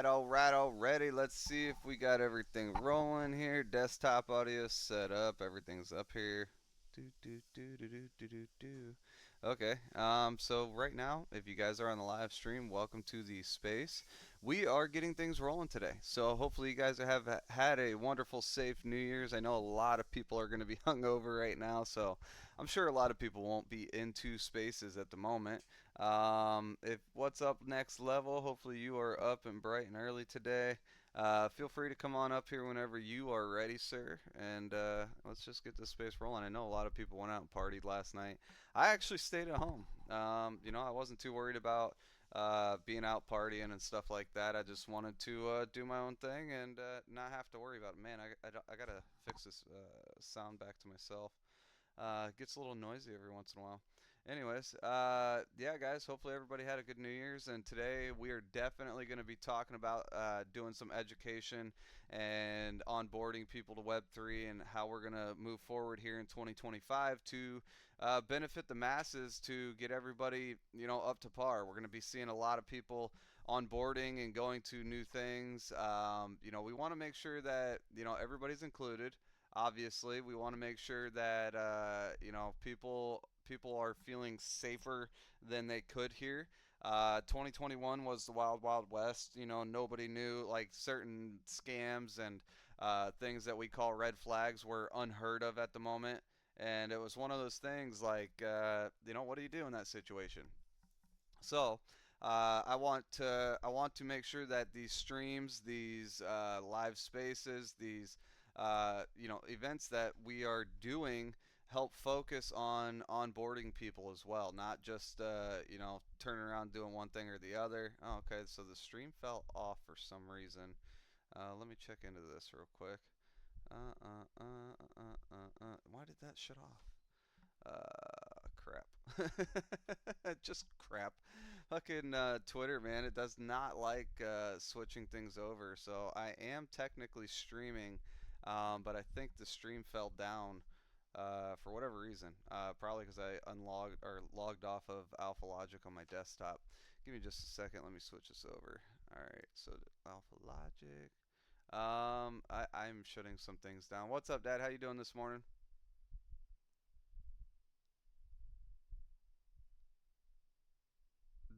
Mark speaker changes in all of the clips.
Speaker 1: Already. Let's see if we got everything rolling here. Desktop audio set up. Everything's up here. Do do do do do do do do. Okay. So right now, if you guys are on the live stream, welcome to the space. We are getting things rolling today. So hopefully you guys have had a wonderful, safe New Year's. I know a lot of people are going to be hungover right now, so I'm sure a lot of people won't be into spaces at the moment. If what's up next level, hopefully you are up and bright and early today. Feel free to come on up here whenever you are ready, sir. And let's just get this space rolling. I know a lot of people went out and partied last night. I actually stayed at home. I wasn't too worried about being out partying and stuff like that. I just wanted to do my own thing and not have to worry about it. Man, I gotta fix this sound back to myself. It gets a little noisy every once in a while. Anyways, yeah, guys, hopefully everybody had a good New Year's. And today we are definitely going to be talking about doing some education and onboarding people to Web3 and how we're going to move forward here in 2025 to benefit the masses to get everybody, up to par. We're going to be seeing a lot of people onboarding and going to new things. We want to make sure that, everybody's included. Obviously, we want to make sure that people are feeling safer than they could here. 2021 was the wild wild west. Nobody knew, like, certain scams and things that we call red flags were unheard of at the moment. And it was one of those things like, what do you do in that situation? So, I want to make sure that these streams, these live spaces, these events that we are doing help focus on onboarding people as well, not just turning around doing one thing or the other. Oh, okay, so the stream fell off for some reason. Let me check into this real quick. Why did that shut off? Crap. Just crap. Fucking Twitter, man. It does not like switching things over. So I am technically streaming, but I think the stream fell down for whatever reason. Probably because I unlogged or logged off of Alpha Logic on my desktop. Give me just a second. Let me switch this over. All right. So Alpha Logic. I'm shutting some things down. What's up, Dad? How you doing this morning?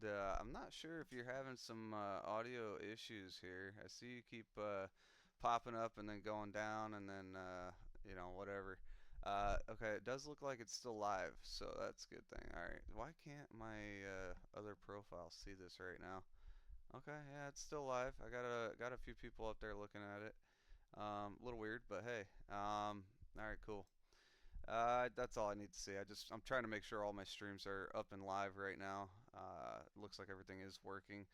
Speaker 1: I'm not sure if you're having some audio issues here. I see you keep popping up and then going down and then whatever. Okay, it does look like it's still live, so that's a good thing. All right, why can't my other profile see this right now? Okay, yeah, it's still live. I got a few people up there looking at it. A little weird, but hey. All right, cool. That's all I need to see. I'm trying to make sure all my streams are up and live right now. Looks like everything is working.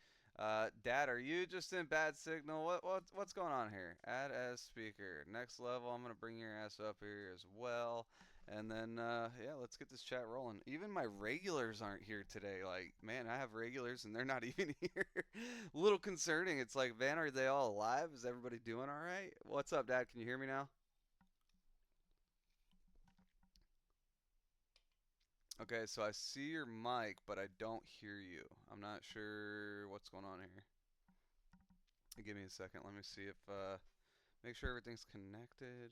Speaker 1: Dad, are you just in bad signal? What's going on here? Add as speaker. Next level. I'm gonna bring your ass up here as well. And then yeah, let's get this chat rolling. Even my regulars aren't here today. Like, man, I have regulars and they're not even here. A little concerning. It's like, man, are they all alive? Is everybody doing all right? What's up, Dad? Can you hear me now? Okay, so I see your mic, but I don't hear you. I'm not sure what's going on here. Give me a second. Let me see if make sure everything's connected.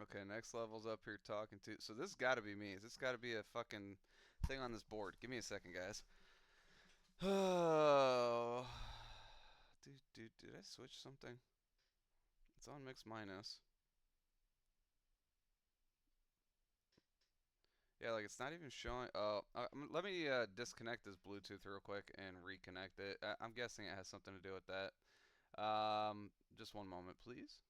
Speaker 1: Okay, next level's up here talking to. So this got to be me. This got to be a fucking thing on this board. Give me a second, guys. Oh, dude, did I switch something? It's on mix minus. Yeah, like it's not even showing. Oh, let me disconnect this Bluetooth real quick and reconnect it. I'm guessing it has something to do with that. Just one moment, please.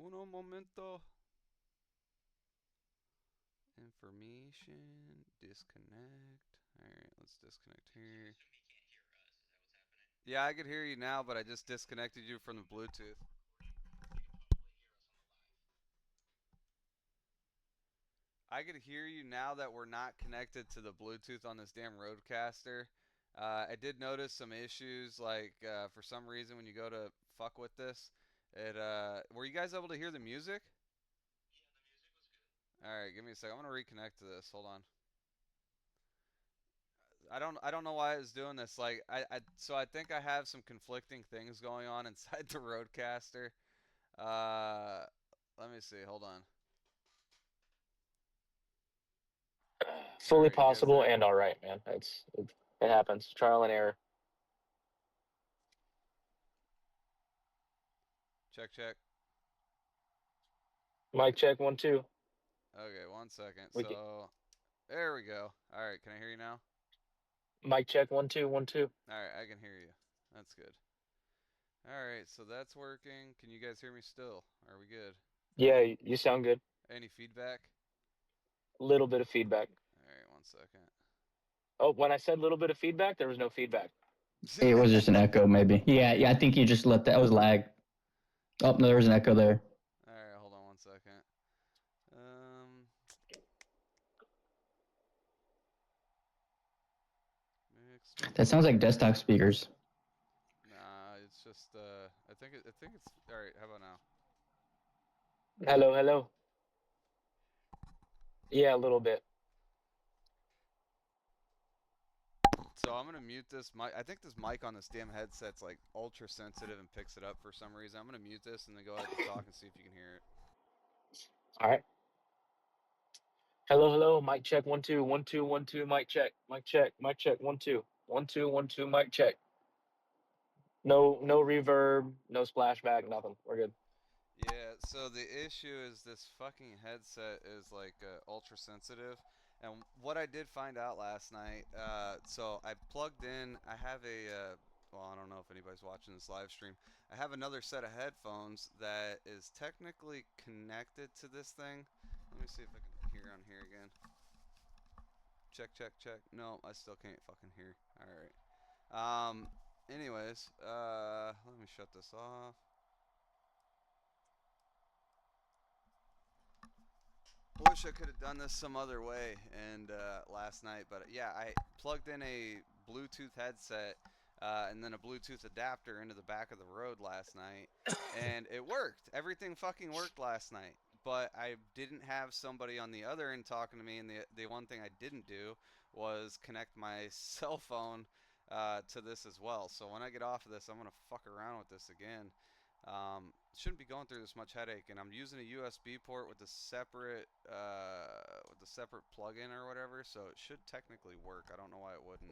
Speaker 1: Uno momento. Information. Disconnect. All right, let's disconnect here. Yeah, I could hear you now, but I just disconnected you from the Bluetooth. I could hear you now that we're not connected to the Bluetooth on this damn Roadcaster. I did notice some issues, like for some reason when you go to fuck with this, it were you guys able to hear the music? All right, give me a second. I'm gonna reconnect to this. Hold on. I don't know why I was doing this. Like so I think I have some conflicting things going on inside the Roadcaster. Uh, let me see. Hold on. All
Speaker 2: Fully
Speaker 1: right, you guys
Speaker 2: possible
Speaker 1: there?
Speaker 2: and all right, man. It happens. Trial and error.
Speaker 1: Check check.
Speaker 2: Mic check 1 2.
Speaker 1: Okay, one second.
Speaker 2: We get
Speaker 1: So there we go. All right, can I hear you now?
Speaker 2: mic check 1 2 1 2.
Speaker 1: All right, I can hear you. That's good. All right, so that's working. Can you guys hear me still? Are we good?
Speaker 2: Yeah, you sound good.
Speaker 1: Any feedback?
Speaker 2: Little bit of feedback.
Speaker 1: All right, one second.
Speaker 2: Oh, when I said little bit of feedback, there was no feedback.
Speaker 3: It was just an echo, maybe. Yeah, yeah. I think you just let that was lag. Oh no, there was an echo there.
Speaker 1: All right, hold on one second. Um, mix
Speaker 3: That sounds like desktop speakers.
Speaker 1: Nah, it's just I think it's all right. How about now?
Speaker 2: Hello, hello. Yeah, a little bit.
Speaker 1: So I'm gonna mute this mic. I think this mic on this damn headset's like ultra sensitive and picks it up for some reason. I'm gonna mute this and then go ahead and talk and see if you can hear it.
Speaker 2: All right. Hello, hello. Mic check 1 2 1 2 1 2. Mic check. Mic check. Mic check 1 2 1 2 1 2. Mic check. No reverb. No splashback. Nothing. We're good.
Speaker 1: Yeah, so the issue is this fucking headset is like ultra sensitive. And what I did find out last night, so I plugged in, I have well, I don't know if anybody's watching this live stream. I have another set of headphones that is technically connected to this thing. Let me see if I can hear on here again. Check, check, check. No, I still can't fucking hear. All right. Anyways, let me shut this off. I wish I could have done this some other way and last night, but yeah, I plugged in a Bluetooth headset and then a Bluetooth adapter into the back of the road last night, and it worked. Everything fucking worked last night. But I didn't have somebody on the other end talking to me, and the one thing I didn't do was connect my cell phone to this as well. So when I get off of this, I'm gonna fuck around with this again. Shouldn't be going through this much headache, and I'm using a USB port with a separate plug-in or whatever, so it should technically work. I don't know why it wouldn't.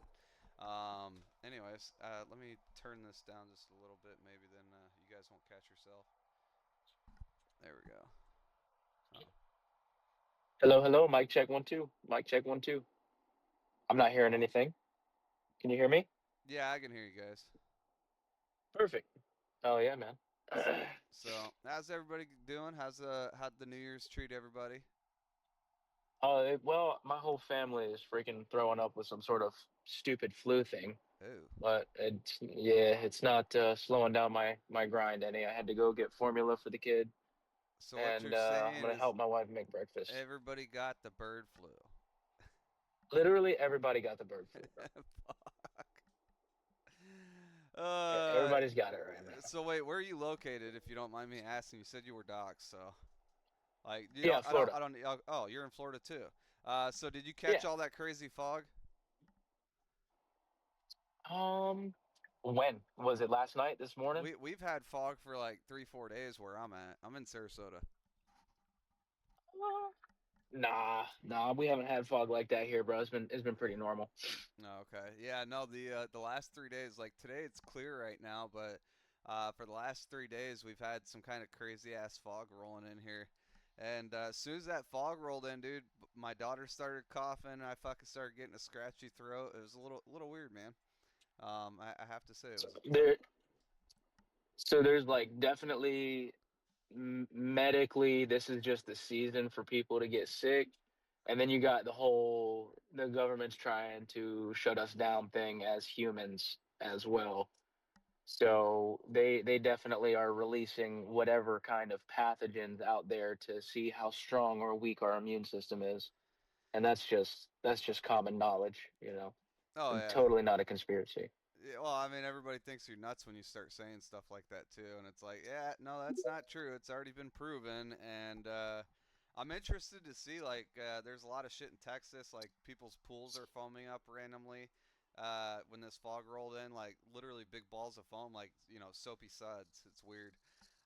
Speaker 1: Anyways, let me turn this down just a little bit, maybe then you guys won't catch yourself. There we go. Oh,
Speaker 2: Hello, hello. Mic check 1 2. Mic check 1 2. I'm not hearing anything. Can you hear me?
Speaker 1: yeah, I can hear you guys.
Speaker 2: Perfect. Oh yeah, man.
Speaker 1: So, how's everybody doing? How'd the New Year's treat everybody?
Speaker 2: Well, my whole family is freaking throwing up with some sort of stupid flu thing,
Speaker 1: Oh,
Speaker 2: but it's not slowing down my grind any. I had to go get formula for the kid,
Speaker 1: so what
Speaker 2: and
Speaker 1: you're
Speaker 2: I'm
Speaker 1: saying
Speaker 2: gonna
Speaker 1: is
Speaker 2: help my wife make breakfast.
Speaker 1: everybody got the bird flu.
Speaker 2: Literally, everybody got the bird flu, bro.
Speaker 1: Fuck. Uh,
Speaker 2: Everybody's got it right now.
Speaker 1: so wait, where are you located? If you don't mind me asking, you said you were docs, so like you
Speaker 2: Yeah,
Speaker 1: don't,
Speaker 2: Florida.
Speaker 1: I don't. Oh, you're in Florida too. So did you catch
Speaker 2: Yeah.
Speaker 1: all that crazy fog?
Speaker 2: Um, when was it? Last night? This morning?
Speaker 1: We've had fog for like 3 4 days where I'm at. I'm in Sarasota.
Speaker 2: Nah. We haven't had fog like that here, bro. It's been pretty normal.
Speaker 1: No, okay. Yeah, no, the last 3 days, like today it's clear right now, but for the last 3 days we've had some kind of crazy ass fog rolling in here. And as soon as that fog rolled in, dude, my daughter started coughing. I fucking started getting a scratchy throat. It was a little weird, man. I have to say it
Speaker 2: So
Speaker 1: was.
Speaker 2: there's like definitely medically, this is just the season for people to get sick. And then you got the government's trying to shut us down thing as humans as well. So they definitely are releasing whatever kind of pathogens out there to see how strong or weak our immune system is. And that's just common knowledge.
Speaker 1: Oh yeah.
Speaker 2: Totally not a conspiracy.
Speaker 1: Yeah, well, I mean, everybody thinks you're nuts when you start saying stuff like that too, and it's like, yeah, no, that's not true. It's already been proven, and I'm interested to see like, there's a lot of shit in Texas, like people's pools are foaming up randomly when this fog rolled in, like literally big balls of foam, like soapy suds. It's weird.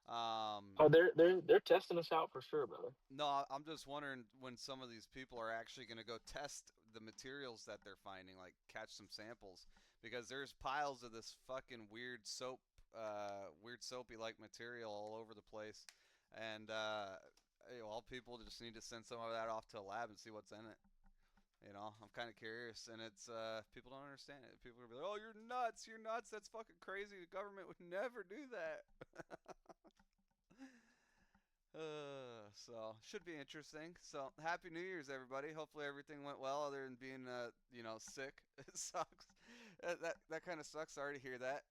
Speaker 1: Um,
Speaker 2: Oh, they're testing us out for sure, brother.
Speaker 1: no, I'm just wondering when some of these people are actually going to go test the materials that they're finding, like catch some samples, because there's piles of this fucking weird soapy like material all over the place, and all people just need to send some of that off to a lab and see what's in it. I'm kind of curious, and it's people don't understand it. People are be like, "Oh, you're nuts! You're nuts! That's fucking crazy. The government would never do that." So should be interesting. So happy New Year's, everybody. Hopefully everything went well, other than being, sick. It sucks. That kind of sucks. Sorry to hear that.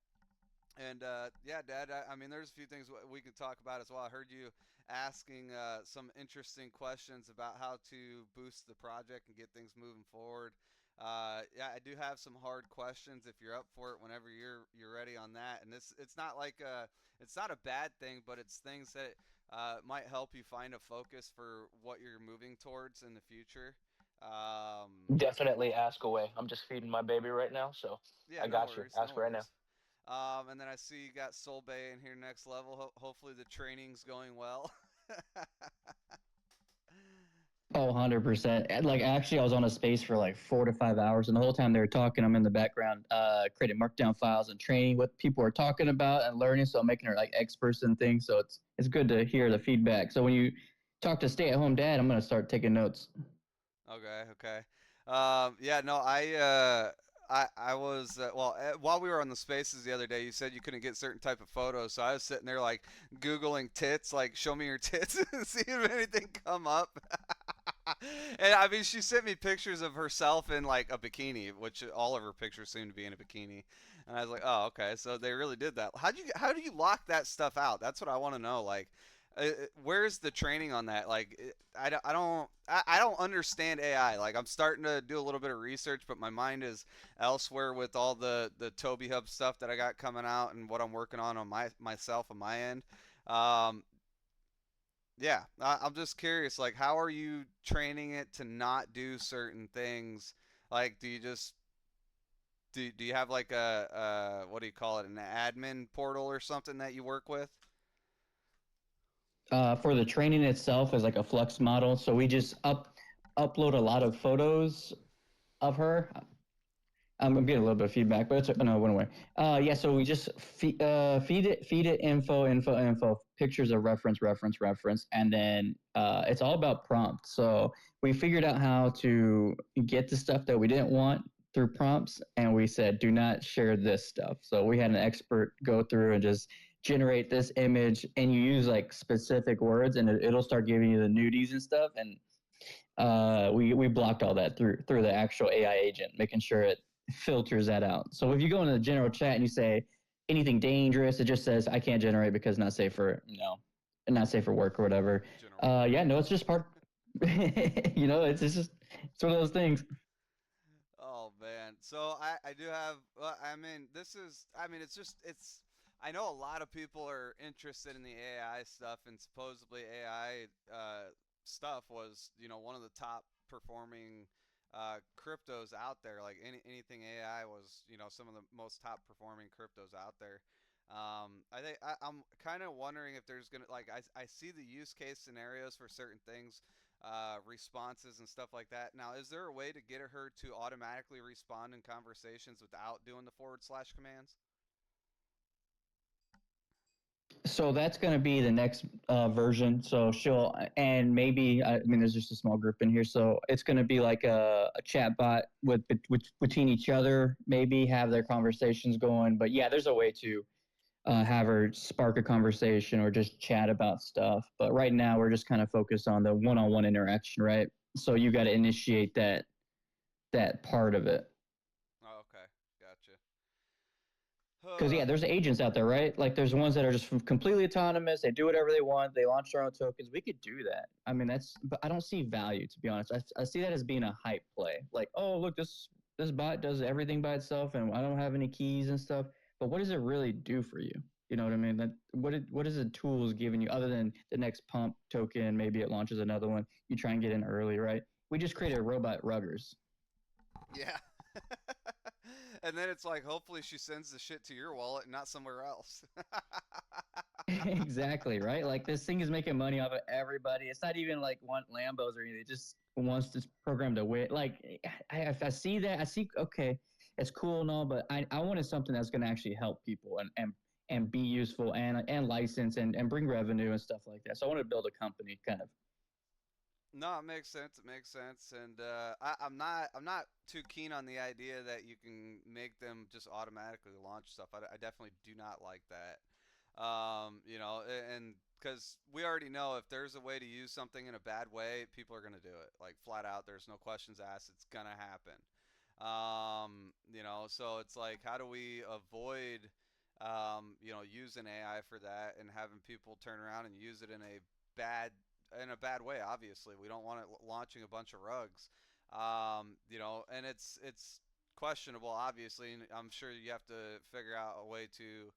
Speaker 1: And yeah, Dad. I mean, there's a few things we could talk about as well. I heard you asking some interesting questions about how to boost the project and get things moving forward. Yeah, I do have some hard questions if you're up for it. Whenever you're ready on that, and it's not like it's not a bad thing, but it's things that might help you find a focus for what you're moving towards in the future. Um,
Speaker 2: Definitely ask away. I'm just feeding my baby right now, so
Speaker 1: yeah,
Speaker 2: I
Speaker 1: no
Speaker 2: got you.
Speaker 1: worries, no
Speaker 2: Ask right now.
Speaker 1: worries. And then I see you got Soul Bay in here next level. Hopefully the training's going well.
Speaker 3: Oh, 100%. Like, actually, I was on a space for like 4 to 5 hours, and the whole time they were talking, I'm in the background, creating markdown files and training what people are talking about and learning. So I'm making her like experts and things. So it's good to hear the feedback. So when you talk to stay-at-home dad, I'm gonna start taking notes.
Speaker 1: Okay, okay. Yeah, no, I was well while we were on the spaces the other day. You said you couldn't get certain type of photos, so I was sitting there like googling tits, like show me your tits, and see if anything come up. And I mean, she sent me pictures of herself in like a bikini, which all of her pictures seem to be in a bikini. And I was like, oh, okay, so they really did that. How do you lock that stuff out? That's what I want to know. Like, where's the training on that? Like, I don't understand AI. Like, I'm starting to do a little bit of research, but my mind is elsewhere with all the Toby Hub stuff that I got coming out and what I'm working on myself on my end. Um, yeah, I'm just curious. Like, how are you training it to not do certain things? Like, do you have like a what do you call it, an admin portal or something that you work with?
Speaker 3: For the training itself is like a flux model. So we just upload a lot of photos of her. I'm getting a little bit of feedback, but it's no, it went away. Yeah, so we just feed it info, pictures of reference, and then it's all about prompts. So we figured out how to get the stuff that we didn't want through prompts, and we said, do not share this stuff. So we had an expert go through and just generate this image, and you use like specific words, and it'll start giving you the nudies and stuff, and we blocked all that through the actual AI agent, making sure it filters that out. So if you go into the general chat and you say anything dangerous, it just says I can't generate because not safe for not safe for work or whatever.
Speaker 1: General purpose.
Speaker 3: Yeah, no, it's just part. It's just it's one of those things.
Speaker 1: Oh man. So I do have well, I mean it's just it's I know a lot of people are interested in the AI stuff, and supposedly AI stuff was, one of the top performing cryptos out there. Like anything AI was, some of the most top performing cryptos out there. I think I'm kind of wondering if there's gonna like I see the use case scenarios for certain things, responses and stuff like that. Now, is there a way to get her to automatically respond in conversations without doing the forward slash commands?
Speaker 3: So that's going to be the next version. So she'll, and maybe, I mean, there's just a small group in here. So it's going to be like a chat bot between each other, maybe have their conversations going. But yeah, there's a way to have her spark a conversation or just chat about stuff. But right now we're just kind of focused on the one-on-one interaction, right? So you got to initiate that part of it.
Speaker 1: Oh, okay, gotcha.
Speaker 3: Because yeah, there's agents out there, right? Like there's ones that are just completely autonomous. They do whatever they want. They launch their own tokens. We could do that. I mean, but I don't see value, to be honest. I see that as being a hype play. Like, oh, look, this this bot does everything by itself, and I don't have any keys and stuff. But what does it really do for you? You know what I mean? What is the tools giving you other than the next pump token? Maybe it launches another one. You try and get in early, right? We just created robot ruggers.
Speaker 1: Yeah. And then it's like, hopefully she sends the shit to your wallet and not somewhere else.
Speaker 3: Exactly, right? Like this thing is making money off of everybody. It's not even like want Lambos or anything. It just wants this program to win. Like I see that, I see, okay, it's cool and all, but I wanted something that's going to actually help people and be useful and license and bring revenue and stuff like that. So I wanted to build a company kind of.
Speaker 1: No, it makes sense. It makes sense, and I'm not too keen on the idea that you can make them just automatically launch stuff. I definitely do not like that. You know, and because we already know if there's a way to use something in a bad way, people are gonna do it. Like flat out, there's no questions asked. It's gonna happen. You know, so it's like, how do we avoid, you know, using AI for that and having people turn around and use it bad in a bad way? Obviously, we don't want it launching a bunch of rugs. You know, and it's questionable, obviously, and I'm sure you have to figure out a way to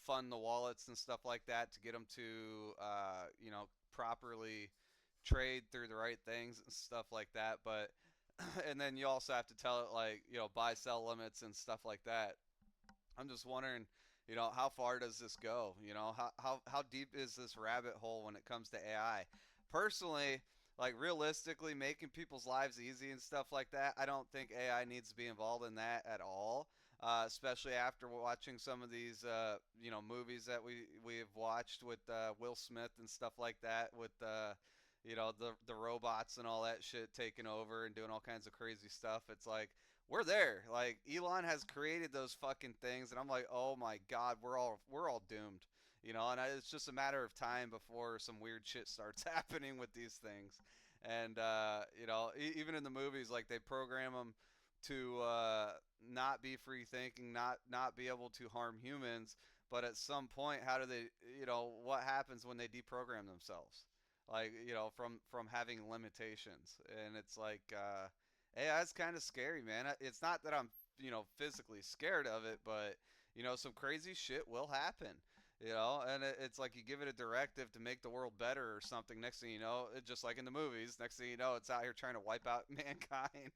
Speaker 1: fund the wallets and stuff like that to get them to, you know, properly trade through the right things and stuff like that. But and then you also have to tell it, like, you know, buy sell limits and stuff like that. I'm just wondering, you know, how far does this go? You know, how deep is this rabbit hole when it comes to AI? Personally, like realistically, making people's lives easy and stuff like that, I don't think AI needs to be involved in that at all. Especially after watching some of these, you know, movies that we have watched with Will Smith and stuff like that, with you know, the robots and all that shit taking over and doing all kinds of crazy stuff. It's like we're there. Like Elon has created those fucking things, and I'm like, oh my god, we're all doomed. You know, and it's just a matter of time before some weird shit starts happening with these things. And you know, even in the movies, like they program them to not be free thinking, not be able to harm humans. But at some point, how do they? You know, what happens when they deprogram themselves? Like, you know, from having limitations, and it's like. AI is kind of scary, man. It's not that I'm, you know, physically scared of it, but you know, some crazy shit will happen. You know, and it's like you give it a directive to make the world better or something. Next thing you know, just like in the movies, next thing you know, it's out here trying to wipe out mankind.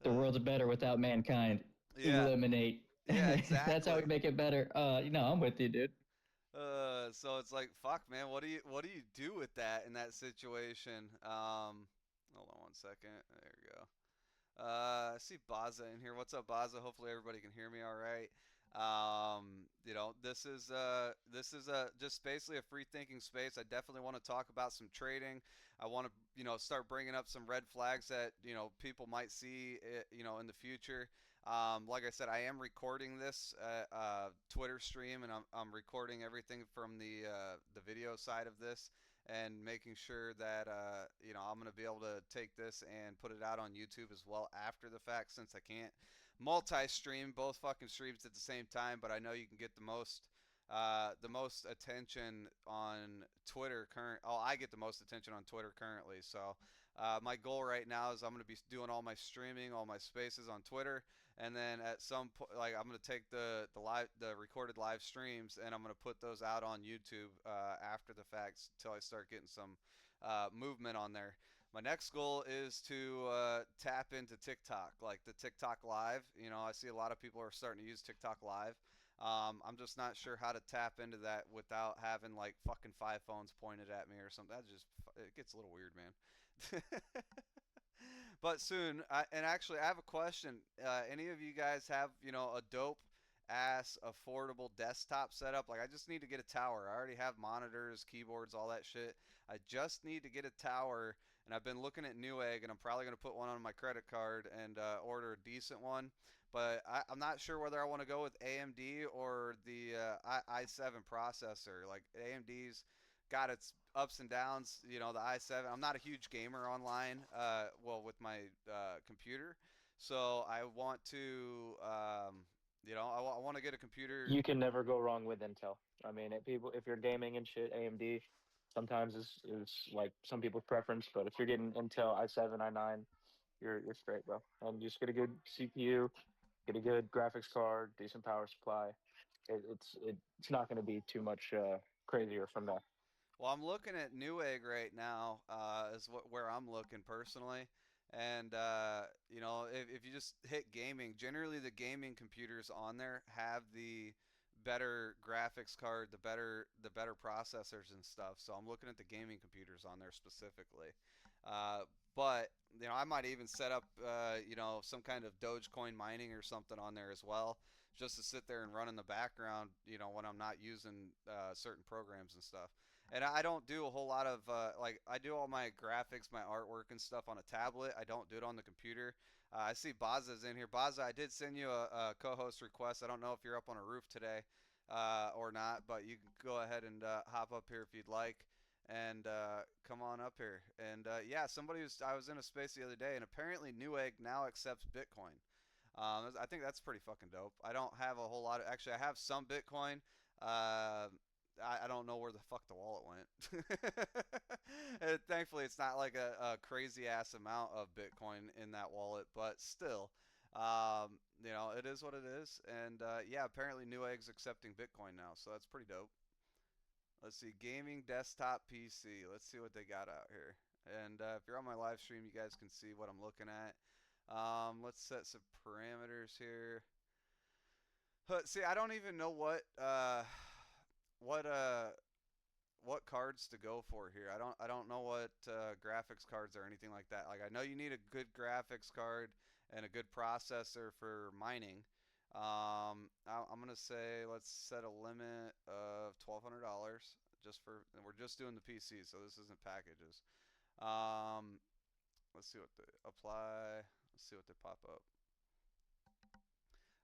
Speaker 3: The
Speaker 1: uh,
Speaker 3: world's better without mankind.
Speaker 1: yeah,
Speaker 3: Eliminate.
Speaker 1: yeah,
Speaker 3: That's how we
Speaker 1: exactly.
Speaker 3: make it better. No, I'm with you, dude.
Speaker 1: So it's like, fuck, man. What do you do with that in that situation? Hold on one second. There we go. I see Baza in here. What's up, Baza? Hopefully everybody can hear me all right. You know, this is just basically a free thinking space. I definitely want to talk about some trading. I want to, you know, start bringing up some red flags that, you know, people might see, you know, in the future. Like I said, I am recording this Twitter stream, and I'm recording everything from the video side of this, and making sure that you know, I'm gonna be able to take this and put it out on YouTube as well after the fact, since I can't multi-stream both fucking streams at the same time. But I know you can get the most attention on Twitter current. Oh, I get the most attention on Twitter currently. So my goal right now is I'm going to be doing all my streaming, all my spaces on Twitter, and then at some point, like I'm going to take the recorded live streams, and I'm going to put those out on YouTube after the facts until I start getting some movement on there. My next goal is to tap into TikTok, like the TikTok Live. You know, I see a lot of people are starting to use TikTok Live. I'm just not sure how to tap into that without having like fucking five phones pointed at me or something. That just, it gets a little weird, man. But soon, and actually, I have a question. Any of you guys have, you know, a dope ass affordable desktop setup? Like, I just need to get a tower. I already have monitors, keyboards, all that shit. I just need to get a tower, and I've been looking at Newegg, and I'm probably gonna put one on my credit card and order a decent one. But I'm not sure whether I want to go with AMD or the i7 processor. Like AMD's got its ups and downs. You know, the i7. I'm not a huge gamer online. Well, with my computer, so I want to. You know, I want to get a computer.
Speaker 2: You can never go wrong with Intel. I mean, people, if you're gaming and shit, AMD sometimes is like some people's preference, but if you're getting Intel i7, i9, you're straight, bro. And just get a good CPU, get a good graphics card, decent power supply. It's not going to be too much crazier from there.
Speaker 1: Well, I'm looking at Newegg right now, is where I'm looking personally. And you know, if you just hit gaming, generally the gaming computers on there have the better graphics card, the better processors and stuff. So I'm looking at the gaming computers on there specifically. But you know, I might even set up you know, some kind of Dogecoin mining or something on there as well, just to sit there and run in the background. You know, when I'm not using certain programs and stuff. And I don't do a whole lot of like I do all my graphics, my artwork and stuff on a tablet. I don't do it on the computer. I see Baza's in here. Baza, I did send you a co-host request. I don't know if you're up on a roof today or not, but you can go ahead and hop up here if you'd like and come on up here. And yeah, I was in a space the other day, and apparently Newegg now accepts Bitcoin. I think that's pretty fucking dope. I don't have a whole lot of. Actually, I have some Bitcoin. Uh, I don't know where the fuck the wallet went. Thankfully, it's not like a crazy ass amount of Bitcoin in that wallet, but still, you know, it is what it is. And yeah, apparently Newegg's accepting Bitcoin now, so that's pretty dope. Let's see, gaming desktop PC. Let's see what they got out here. And if you're on my live stream, you guys can see what I'm looking at. Let's set some parameters here. See, I don't even know what what cards to go for here. I don't know what graphics cards or anything like that. Like I know you need a good graphics card and a good processor for mining. I'm gonna say let's set a limit of $1,200 just for. And we're just doing the PC, so this isn't packages. Um, let's see what they apply. Let's see what they pop up.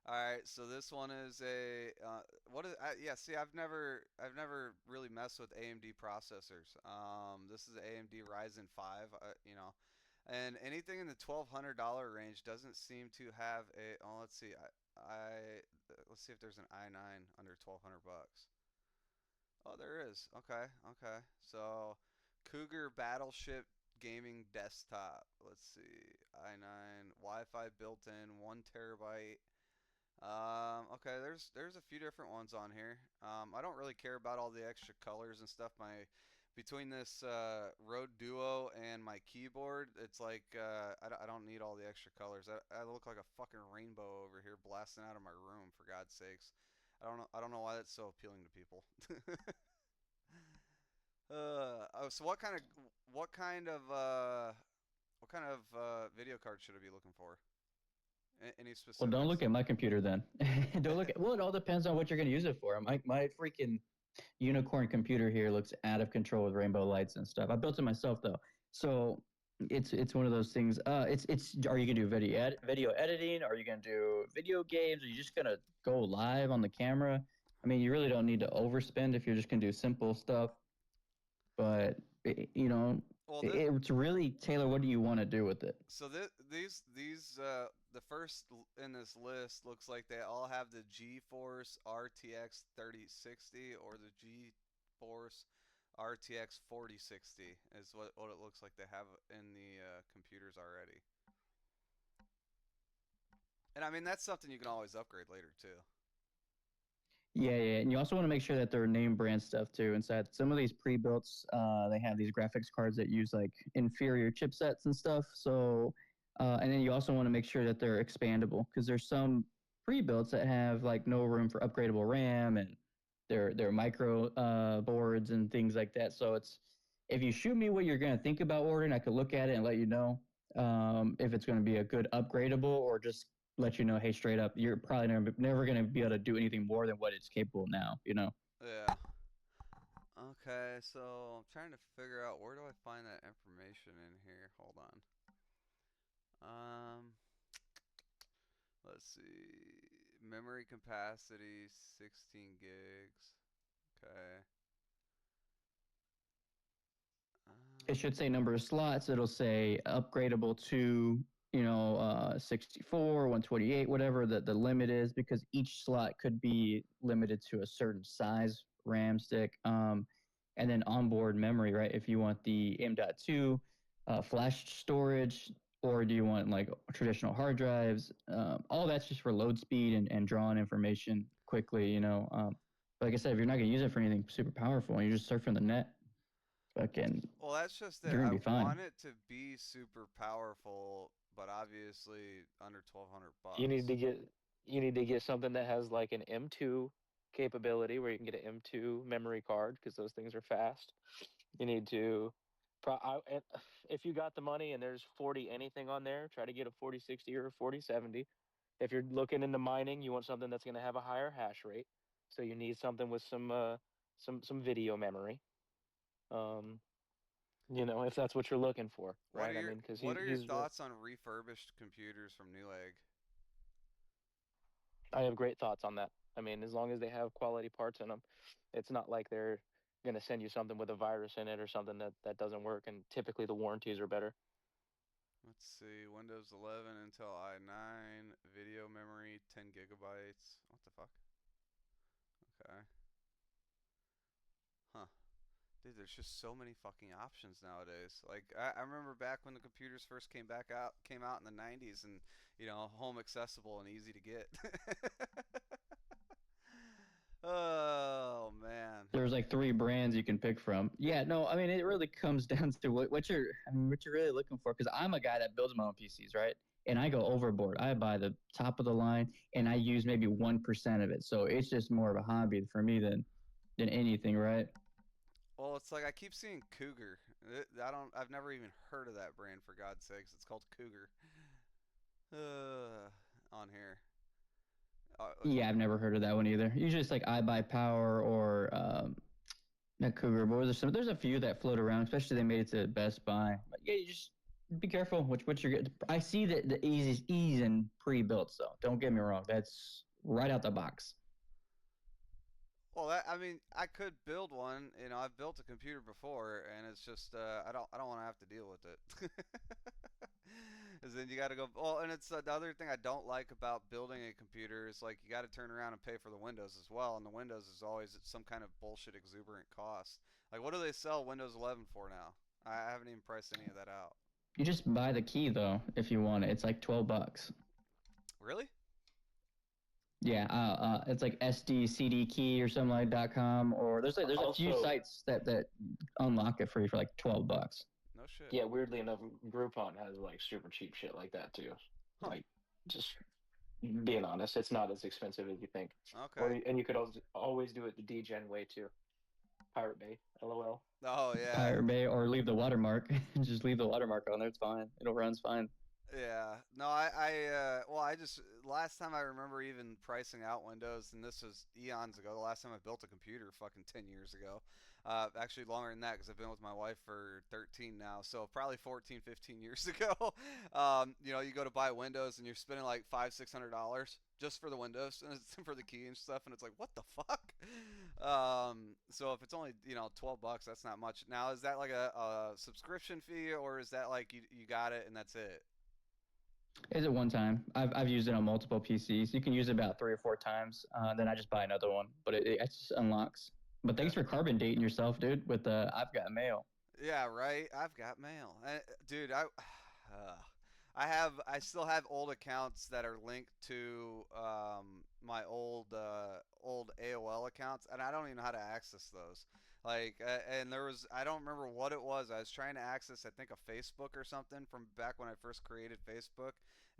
Speaker 1: All right, so this one is a what is yeah, see I've never really messed with AMD processors. This is AMD Ryzen 5, you know. And anything in the $1,200 range doesn't seem to have a oh, let's see. Let's see if there's an i9 under 1,200 bucks. Oh, there is. Okay, okay. So Cougar Battleship Gaming Desktop. Let's see. i9 Wi-Fi built in, 1 terabyte. Okay, there's a few different ones on here. I don't really care about all the extra colors and stuff. My between this Rode Duo and my keyboard, it's like I don't need all the extra colors. I look like a fucking rainbow over here blasting out of my room for God's sakes. I don't know why that's so appealing to people. Oh, so what kind of video card should I be looking for? Any
Speaker 3: Well, don't look
Speaker 1: specifics?
Speaker 3: at my computer then. Don't look at. Well, it all depends on what you're going to use it for. My freaking unicorn computer here looks out of control with rainbow lights and stuff. I built it myself though, so it's one of those things. It's. Are you gonna do video editing? Are you gonna do video games? Are you just gonna go live on the camera? I mean, you really don't need to overspend if you're just gonna do simple stuff. But you know,
Speaker 1: Well,
Speaker 3: it's really Taylor. What do you want to do with it?
Speaker 1: so these the first in this list looks like they all have the GeForce RTX 3060 or the GeForce RTX 4060 is what it looks like they have in the computers already. And I mean that's something you can always upgrade later too.
Speaker 3: Yeah, yeah, and you also want to make sure that they're name brand stuff too. Inside some of these pre-builts, they have these graphics cards that use like inferior chipsets and stuff. So, and then you also want to make sure that they're expandable because there's some pre-builts that have like no room for upgradable RAM and they're micro boards and things like that. So it's if you shoot me what you're going to think about ordering, I could look at it and let you know if it's going to be a good upgradable or just let you know, hey, straight up, you're probably never going to be able to do anything more than what it's capable now, you know?
Speaker 1: Yeah. Okay, so I'm trying to figure out where do I find that information in here. Hold on. Um, let's see. Memory capacity 16 gigs. Okay.
Speaker 3: It should say number of slots. It'll say upgradable to, 64, 128, whatever the limit is, because each slot could be limited to a certain size RAM stick. And then onboard memory, right? If you want the M.2 flash storage, or do you want like traditional hard drives? All that's just for load speed and drawing information quickly, you know. Like I said, if you're not gonna use it for anything super powerful and you're just surfing the net, fucking,
Speaker 1: Well, that's just it.
Speaker 3: you're gonna
Speaker 1: I
Speaker 3: be fine.
Speaker 1: want it to be super powerful, but obviously under 1200
Speaker 2: You need
Speaker 1: bucks.
Speaker 2: to get you need to get something that has like an M2 capability where you can get an M2 memory card because those things are fast. You need to if you got the money and there's 40 anything on there, try to get a 4060 or a 4070. If you're looking into mining, you want something that's going to have a higher hash rate. So you need something with some video memory. Um, if that's what you're looking for, right? I mean, because
Speaker 1: What are your
Speaker 2: he's
Speaker 1: thoughts on refurbished computers from Newegg?
Speaker 2: I have great thoughts on that. I mean, as long as they have quality parts in them, it's not like they're going to send you something with a virus in it or something that doesn't work. And typically the warranties are better.
Speaker 1: Let's see, Windows 11, Intel i9, video memory 10 gigabytes. What the fuck? Okay. Huh. Dude, there's just so many fucking options nowadays. Like I remember back when the computers first came out in the 90s and home accessible and easy to get. Oh man.
Speaker 3: There's like three brands you can pick from. Yeah, no, I mean it really comes down to what you're really looking for. Because I'm a guy that builds my own PCs, right? And I go overboard. I buy the top of the line, and I use maybe 1% of it. So it's just more of a hobby for me than anything, right?
Speaker 1: Well, it's like I keep seeing Cougar. I've never even heard of that brand for God's sakes. It's called Cougar. On here. Like,
Speaker 3: Yeah, I've never heard of that one either. Usually it's like iBuyPower or not Cougar, but there's a few that float around, especially they made it to Best Buy. But yeah, you just be careful what you're getting. I see that the ease and pre-built, so don't get me wrong. That's right out the box.
Speaker 1: well, I mean, I could build one. I've built a computer before, and it's just I don't want to have to deal with it. Because then you got to go. Well, and it's the other thing I don't like about building a computer is like you got to turn around and pay for the Windows as well, and the Windows is always at some kind of bullshit exuberant cost. Like, what do they sell Windows 11 for now? I haven't even priced any of that out.
Speaker 3: You just buy the key though if you want it. It's like $12.
Speaker 1: Really?
Speaker 3: Yeah, it's like SD key or something like .com, or there's a few
Speaker 2: Also,
Speaker 3: sites that unlock it for you for like $12.
Speaker 1: No shit.
Speaker 2: yeah, weirdly enough, Groupon has like super cheap shit like that too.
Speaker 1: Huh.
Speaker 2: Like, just being honest, it's not as expensive as you think.
Speaker 1: Okay.
Speaker 2: And you could always do it the DGen way too. Pirate Bay, LOL.
Speaker 1: Oh yeah.
Speaker 3: Pirate Bay, or leave the watermark. Just leave the watermark on there. It's fine. It'll runs fine.
Speaker 1: Yeah. No, well, I just, last time I remember even pricing out Windows, and this was eons ago, the last time I built a computer, fucking 10 years ago. Actually, longer than that, because I've been with my wife for 13 now, so probably 14, 15 years ago. You go to buy Windows, and you're spending like $600 just for the Windows and it's for the key and stuff, and it's like, what the fuck? So if it's only, $12, that's not much. Now, is that like a subscription fee, or is that like you got it and that's it?
Speaker 3: Is it one time? I've used it on multiple PCs. You can use it about 3 or 4 times. Then I just buy another one, but it just unlocks. But
Speaker 1: Yeah.
Speaker 3: thanks for carbon dating yourself, dude. With I've got mail.
Speaker 1: Yeah, right. I've got mail, dude. Uh, I still have old accounts that are linked to my old AOL accounts, and I don't even know how to access those. Like, and I don't remember what it was. I was trying to access, I think, a Facebook or something from back when I first created Facebook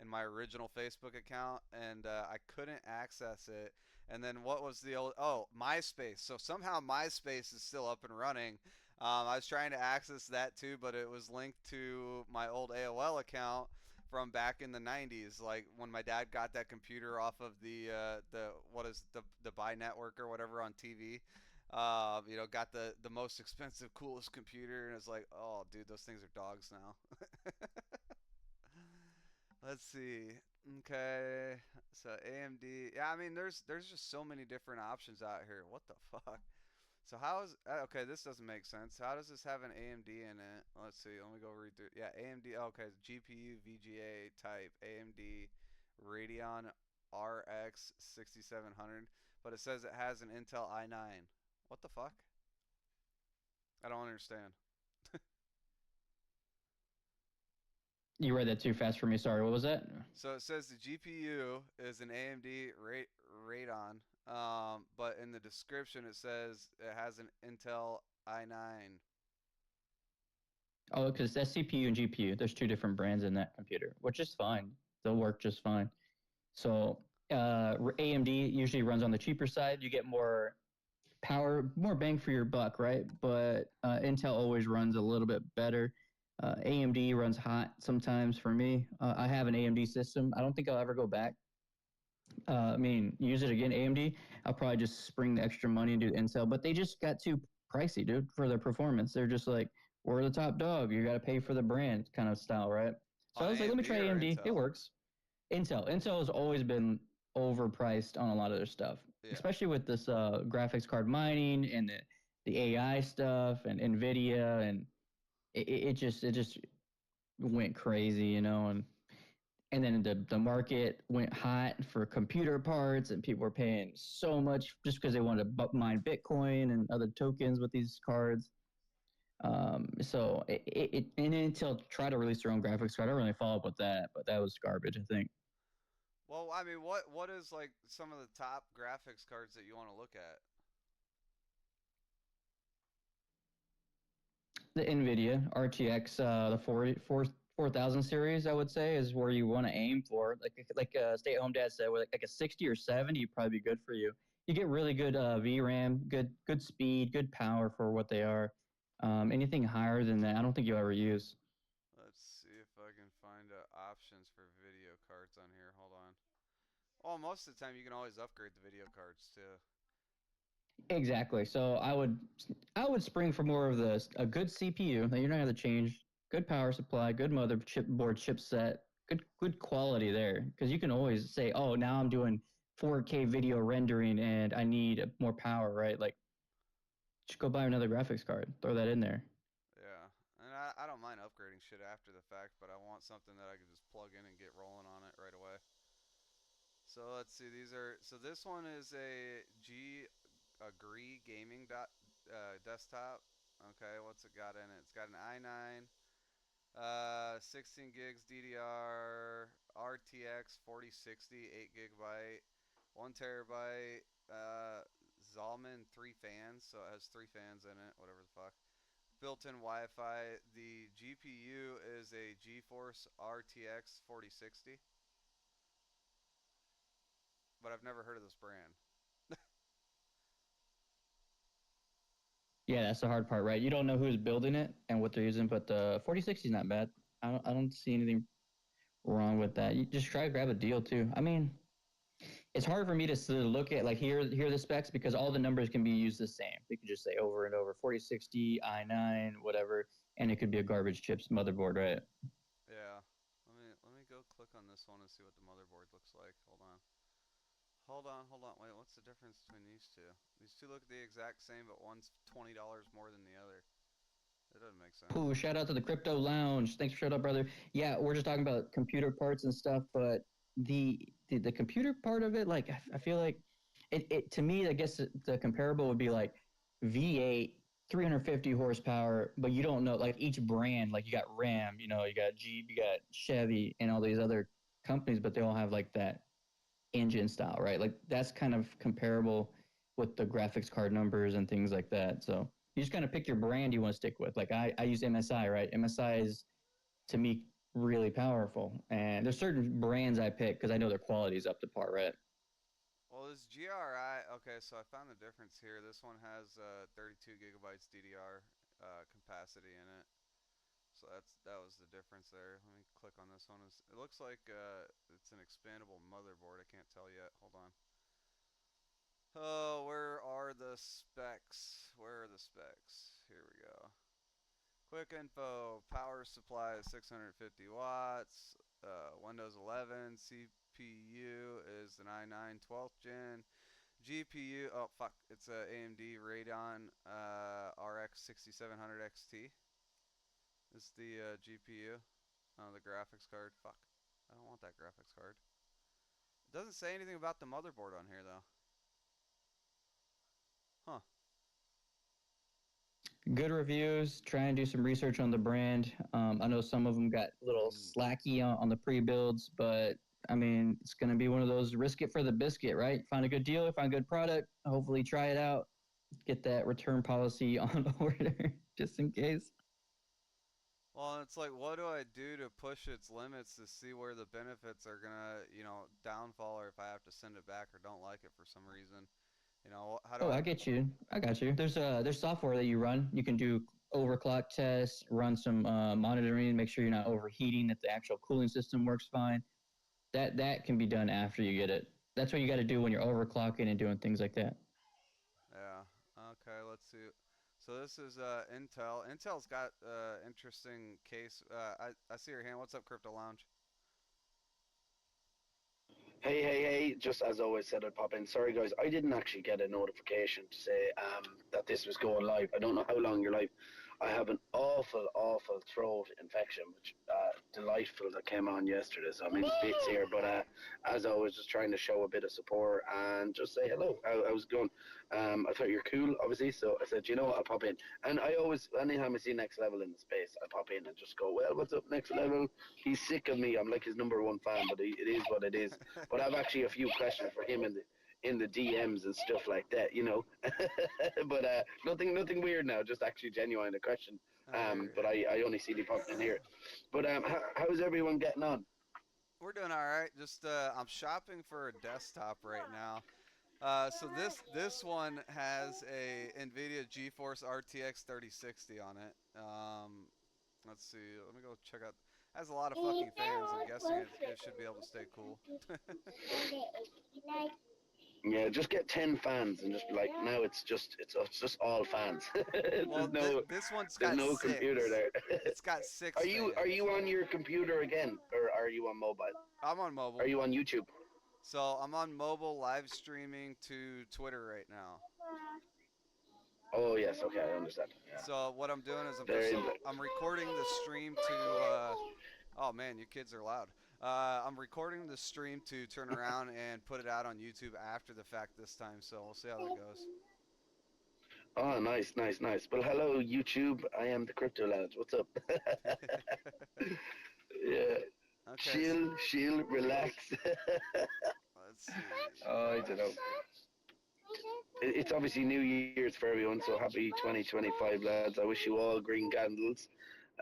Speaker 1: in my original Facebook account, and I couldn't access it. And then what was the old? Oh, MySpace. So somehow MySpace is still up and running. I was trying to access that too, but it was linked to my old AOL account from back in the 90s, like when my dad got that computer off of the what is the Buy Network or whatever on TV. Got the most expensive, coolest computer, and it's like, oh, dude, those things are dogs now. Let's see. Okay, so AMD. Yeah, I mean, there's just so many different options out here. What the fuck? So how is okay? This doesn't make sense. How does this have an AMD in it? Let's see. Let me go read through. Yeah, AMD. Okay, GPU VGA type AMD Radeon RX 6700, but it says it has an Intel i9. What the fuck? I don't understand.
Speaker 3: You read that too fast for me. Sorry. What was that?
Speaker 1: So it says the GPU is an AMD Radeon, but in the description it says it has an Intel i9.
Speaker 3: Oh, because that's CPU and GPU. There's two different brands in that computer, which is fine. They'll work just fine. So AMD usually runs on the cheaper side. You get more power, more bang for your buck, right? But Intel always runs a little bit better. AMD runs hot sometimes for me. I have an AMD system. I don't think I'll ever go back. I mean, use it again, AMD. I'll probably just spring the extra money and do Intel, but they just got too pricey, dude, for their performance. They're just like, we're the top dog. You got to pay for the brand kind of style, right? So
Speaker 1: On
Speaker 3: I was like, let me
Speaker 1: AMD
Speaker 3: try
Speaker 1: or
Speaker 3: AMD. It
Speaker 1: Intel?
Speaker 3: works. Intel has always been overpriced on a lot of their stuff,
Speaker 1: Yeah.
Speaker 3: especially with this graphics card mining and the AI stuff and Nvidia, and it just went crazy, and then the market went hot for computer parts, and people were paying so much just because they wanted to mine Bitcoin and other tokens with these cards. So and Intel tried to release their own graphics card. I didn't really follow up with that, but that was garbage, I think.
Speaker 1: Well, I mean, what is like some of the top graphics cards that you want to look at?
Speaker 3: The NVIDIA RTX, the 4000 series, I would say, is where you want to aim for. Like stay-at-home dad said, with like a 60 or 70, would probably be good for you. You get really good VRAM, good speed, good power for what they are. Anything higher than that, I don't think you'll ever use.
Speaker 1: Let's see if I can find options for video cards on here. Hold on. Well, most of the time you can always upgrade the video cards too.
Speaker 3: Exactly. So I would spring for more of a good CPU that you're not going to change, good power supply, good motherboard chipset, good quality there. Because you can always say, oh, now I'm doing 4K video rendering and I need more power, right? Like, just go buy another graphics card, throw that in there.
Speaker 1: Yeah. And I don't mind upgrading shit after the fact, but I want something that I can just plug in and get rolling on it right away. So let's see. So this one is a G Agree gaming desktop. Okay, what's it got in it? It's got an i9, 16 gigs DDR, RTX 4060, 8 gigabyte, 1 terabyte, Zalman 3 fans, so it has 3 fans in it, whatever the fuck. Built-in Wi-Fi. The GPU is a GeForce RTX 4060, but I've never heard of this brand.
Speaker 3: Yeah, that's the hard part, right? You don't know who's building it and what they're using, but the 4060 is not bad. I don't see anything wrong with that. You just try to grab a deal too. I mean, it's hard for me to look at like here are the specs because all the numbers can be used the same. They could just say over and over 4060 i9 whatever, and it could be a garbage chips motherboard, right?
Speaker 1: Yeah. Let me go click on this one and see what the motherboard looks like. Hold on. Hold on. Wait, what's the difference between these two? These two look the exact same, but one's $20 more than the other. That doesn't make sense.
Speaker 3: Ooh, shout out to the crypto lounge. Thanks for shut up, brother. Yeah, we're just talking about computer parts and stuff, but the computer part of it, like I feel like it to me, I guess the comparable would be like V8, 350 horsepower, but you don't know like each brand, like you got Ram, you got Jeep, you got Chevy, and all these other companies, but they all have like that engine style, right? Like that's kind of comparable with the graphics card numbers and things like that. So you just kind of pick your brand you want to stick with. Like I use MSI, right? MSI is to me really powerful, and there's certain brands I pick because I know their quality is up to par, right?
Speaker 1: Well, this GRI, okay, so I found the difference here. This one has 32 gigabytes DDR capacity in it. So that was the difference there. Let me click on this one. It looks like it's an expandable motherboard. I can't tell yet. Hold on. Oh, where are the specs? Where are the specs? Here we go. Quick info. Power supply is 650 watts. Windows 11. CPU is an i9 12th gen. GPU. Oh fuck! It's a AMD Radeon RX 6700 XT. Is the GPU. Oh, the graphics card. Fuck. I don't want that graphics card. It doesn't say anything about the motherboard on here though. Huh.
Speaker 3: Good reviews. Try and do some research on the brand. I know some of them got a little
Speaker 1: Mm.
Speaker 3: slacky on the pre-builds, but I mean, it's going to be one of those risk it for the biscuit, right? Find a good deal, find a good product, hopefully try it out, get that return policy on order just in case.
Speaker 1: Well, it's like, what do I do to push its limits to see where the benefits are gonna, downfall, or if I have to send it back or don't like it for some reason? How do
Speaker 3: Oh,
Speaker 1: I?
Speaker 3: I get you. I got you. There's software that you run. You can do overclock tests, run some monitoring, make sure you're not overheating, that the actual cooling system works fine. That can be done after you get it. That's what you got to do when you're overclocking and doing things like that.
Speaker 1: Yeah. Okay. Let's see. So this is Intel. Intel's got interesting case. I see your hand. What's up, Crypto Lounge?
Speaker 4: Hey, just as always said I'd pop in. Sorry guys, I didn't actually get a notification to say that this was going live. I don't know how long you're live. I have an awful throat infection, which delightful that came on yesterday, so I'm in bits here. But as always, just trying to show a bit of support and just say hello. How's it going? I thought you're cool, obviously, so I said, you know what, I'll pop in. And I always, anytime I see Next Level in the space, I pop in and just go, well, what's up, Next Level? He's sick of me. I'm like his number one fan, but it is what it is. But I've actually a few questions for him in the DMs and stuff like that, you know. But nothing weird now, just actually genuine a question.
Speaker 1: I hear
Speaker 4: But
Speaker 1: you.
Speaker 4: I only see the pop in here. But how's everyone getting on?
Speaker 1: We're doing all right. Just I'm shopping for a desktop right now. So this one has a NVIDIA GeForce RTX 3060 on it. Let's see. Let me go check out. It has a lot of fucking fans. I'm guessing it should be able to stay cool.
Speaker 4: Yeah, just get 10 fans and just be like, now it's just all fans.
Speaker 1: Well, this one's
Speaker 4: There's
Speaker 1: got
Speaker 4: no computer
Speaker 1: six.
Speaker 4: there.
Speaker 1: It's got
Speaker 4: Are
Speaker 1: six
Speaker 4: you
Speaker 1: fans.
Speaker 4: on your computer again, or are you on mobile?
Speaker 1: I'm on
Speaker 4: Are
Speaker 1: mobile.
Speaker 4: you on YouTube?
Speaker 1: So I'm on mobile live streaming to Twitter right now.
Speaker 4: Oh yes, okay, I understand. Yeah,
Speaker 1: So what I'm doing is
Speaker 4: there is.
Speaker 1: I'm recording the stream to oh man, you kids are loud. I'm recording the stream to turn around and put it out on YouTube after the fact this time, so we'll see how that goes.
Speaker 4: Oh, nice. Well, hello YouTube. I am the Crypto Lounge. What's up? Yeah,
Speaker 1: Okay,
Speaker 4: chill, relax.
Speaker 1: let's see.
Speaker 4: I don't know. It's obviously New Year's for everyone, so happy 2025, lads. I wish you all green candles.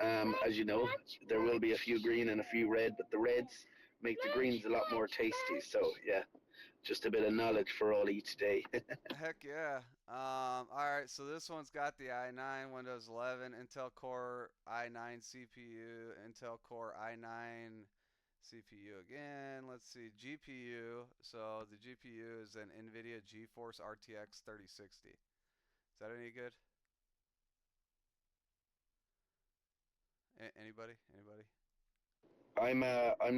Speaker 4: As you know, there will be a few green and a few red, but the reds make the greens a lot more tasty. So yeah, just a bit of knowledge for all each day.
Speaker 1: Heck yeah. All right, so this one's got the i9 Windows 11 Intel Core i9 CPU, Intel Core i9 CPU again. Let's see, GPU. So the GPU is an NVIDIA GeForce RTX 3060. Is that any good? Anybody? Anybody?
Speaker 4: I'm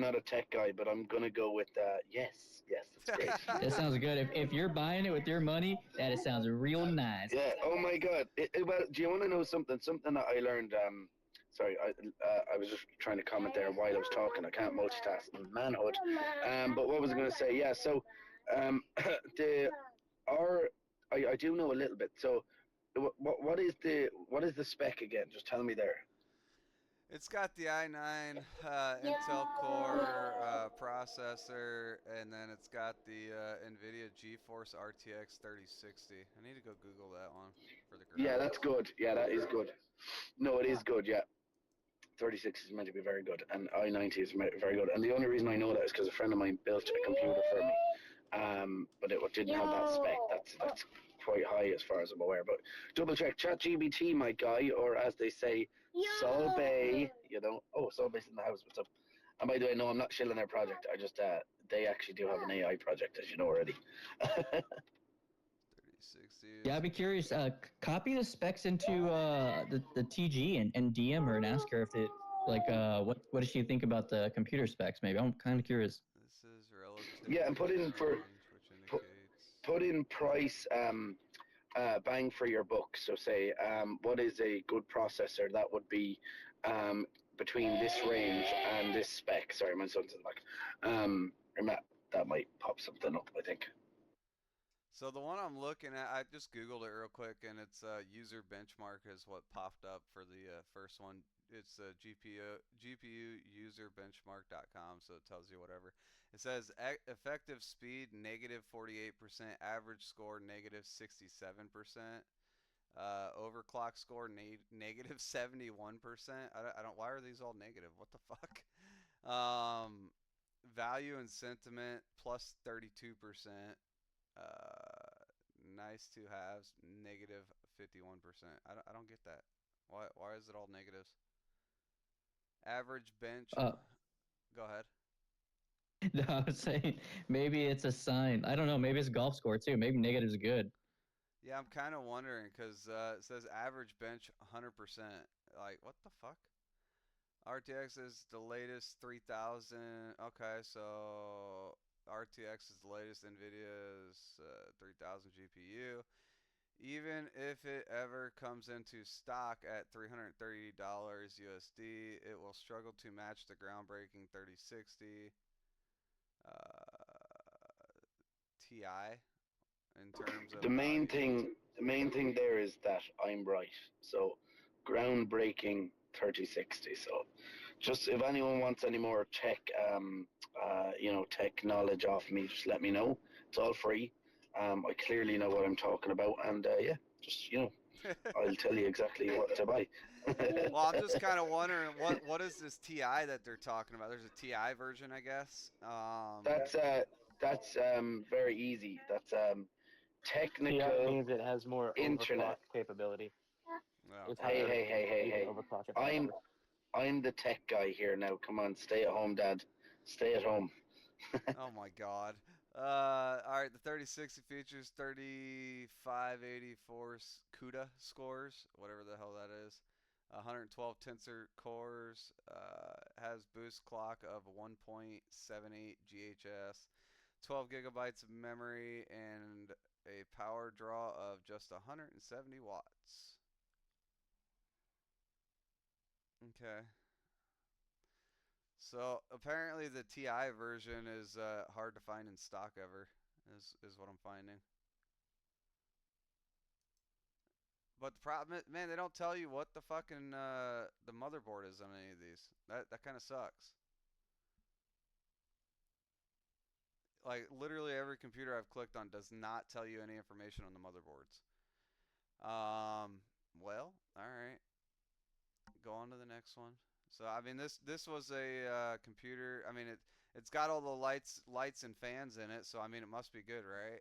Speaker 4: not a tech guy, but I'm gonna go with yes, it's great.
Speaker 3: That sounds good. If you're buying it with your money, that sounds real nice.
Speaker 4: Yeah. Oh my God. Well, do you want to know something? Something that I learned. Sorry, I was just trying to comment there while I was talking. I can't multitask. Manhood. But what was I going to say? Yeah. So, um, the our I do know a little bit. So, what is the spec again? Just tell me there.
Speaker 1: It's got the i9 Intel Core processor, and then it's got the NVIDIA GeForce RTX 3060. I need to go Google that one for the
Speaker 4: Yeah, that's
Speaker 1: graphics.
Speaker 4: good. Yeah, that is good. No, it is good. Yeah. 36 is meant to be very good, and i90 is very good. And the only reason I know that is because a friend of mine built a computer for me, but it didn't have that spec. That's quite high as far as I'm aware. But double check ChatGPT, my guy, or as they say, Solbay. You know, oh, Solbay's in the house. What's up? And by the way, no, I'm not shilling their project. I just they actually do have an AI project, as you know already.
Speaker 1: 3060
Speaker 3: Yeah,
Speaker 1: is.
Speaker 3: I'd be curious. Copy the specs into the TG and DM her and ask her if it like what does she think about the computer specs? Maybe I'm kind of curious.
Speaker 1: This is relative
Speaker 4: Yeah, and put in for
Speaker 1: range, which
Speaker 4: put,
Speaker 1: indicates.
Speaker 4: put in price. Bang for your buck. So say, what is a good processor that would be between this range and this spec? Sorry, my son's in the back. And that might pop something up, I think.
Speaker 1: So the one I'm looking at, I just Googled it real quick, and it's user benchmark is what popped up for the first one. It's GPU userbenchmark.com, so it tells you whatever. It says effective speed negative 48%, average score negative 67%, overclock score negative 71%. I don't. Why are these all negative? What the fuck? Um, value and sentiment plus 32%. Nice to haves negative 51%. I don't get that. Why is it all negatives? Average bench.
Speaker 3: Uh,
Speaker 1: Go ahead.
Speaker 3: no, I was saying maybe it's a sign. I don't know. Maybe it's golf score too. Maybe negative's good.
Speaker 1: Yeah, I'm kind of wondering because it says average bench 100%. Like, what the fuck? RTX is the latest 3000. Okay, so RTX is the latest NVIDIA's 3000 GPU. Even if it ever comes into stock at $330 USD, it will struggle to match the groundbreaking 3060 Ti in terms of value.
Speaker 4: The main thing there is that I'm right. So, groundbreaking 3060. So, just if anyone wants any more tech knowledge off me, just let me know. It's all free. I clearly know what I'm talking about, and yeah, just I'll tell you exactly what to buy.
Speaker 1: Well, I'm just kind of wondering what is this Ti that they're talking about? There's a Ti version, I guess.
Speaker 4: that's uh, that's very easy. That's
Speaker 2: TI
Speaker 4: technical
Speaker 2: means it has more overclock
Speaker 4: internet.
Speaker 2: capability.
Speaker 1: Oh,
Speaker 2: It's
Speaker 4: Hey,
Speaker 2: higher.
Speaker 4: hey, hey, hey,
Speaker 2: You can
Speaker 4: hey!
Speaker 2: overclock it
Speaker 4: I'm
Speaker 2: faster.
Speaker 4: I'm the tech guy here now. Come on, stay at home, Dad. Stay at home.
Speaker 1: oh my God. All right, the 3060 features 3584 CUDA scores, whatever the hell that is. 112 tensor cores, has boost clock of 1.78 GHz, 12 gigabytes of memory, and a power draw of just 170 watts. Okay. So apparently the TI version is hard to find in stock ever, is what I'm finding. But the problem, man, they don't tell you what the fucking the motherboard is on any of these. That kind of sucks. Like literally every computer I've clicked on does not tell you any information on the motherboards. Um, well, all right. Go on to the next one. So I mean this was a computer. I mean it's got all the lights and fans in it. So I mean it must be good, right?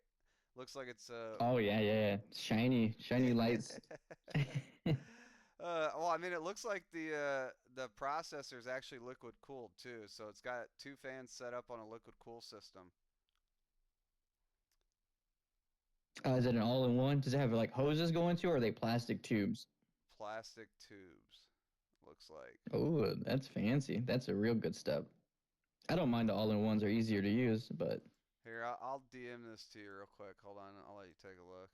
Speaker 1: Looks like it's
Speaker 3: Oh yeah, yeah, yeah. Shiny, shiny lights.
Speaker 1: well, I mean, it looks like the processor is actually liquid cooled too, so it's got two fans set up on a liquid cool system.
Speaker 3: Is it an all-in-one? Does it have like hoses going to, or are they plastic tubes?
Speaker 1: Plastic tubes, looks like.
Speaker 3: Oh, that's fancy. That's a real good step. I don't mind the all-in-ones; are easier to use, but
Speaker 1: Here, I'll DM this to you real quick. Hold on, I'll let you take a look.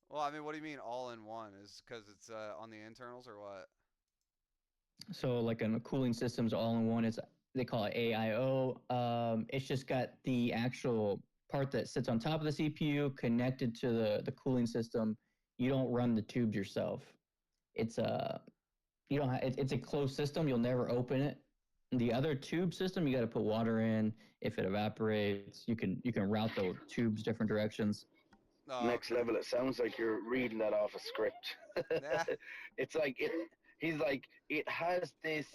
Speaker 1: Well, I mean, what do you mean all in one? Is because it's on the internals or what?
Speaker 3: so like a cooling system's all-in-one. It's they call it AIO. It's just got the actual part that sits on top of the CPU connected to the cooling system. You don't run the tubes yourself. It's a you don't have, it's a closed system. You'll never open it. The other tube system, you got to put water in. If it evaporates, you can route the tubes different directions.
Speaker 1: Oh,
Speaker 4: Next
Speaker 1: okay.
Speaker 4: level. It sounds like you're reading that off a script.
Speaker 1: Yeah.
Speaker 4: It's like it. He's like it has this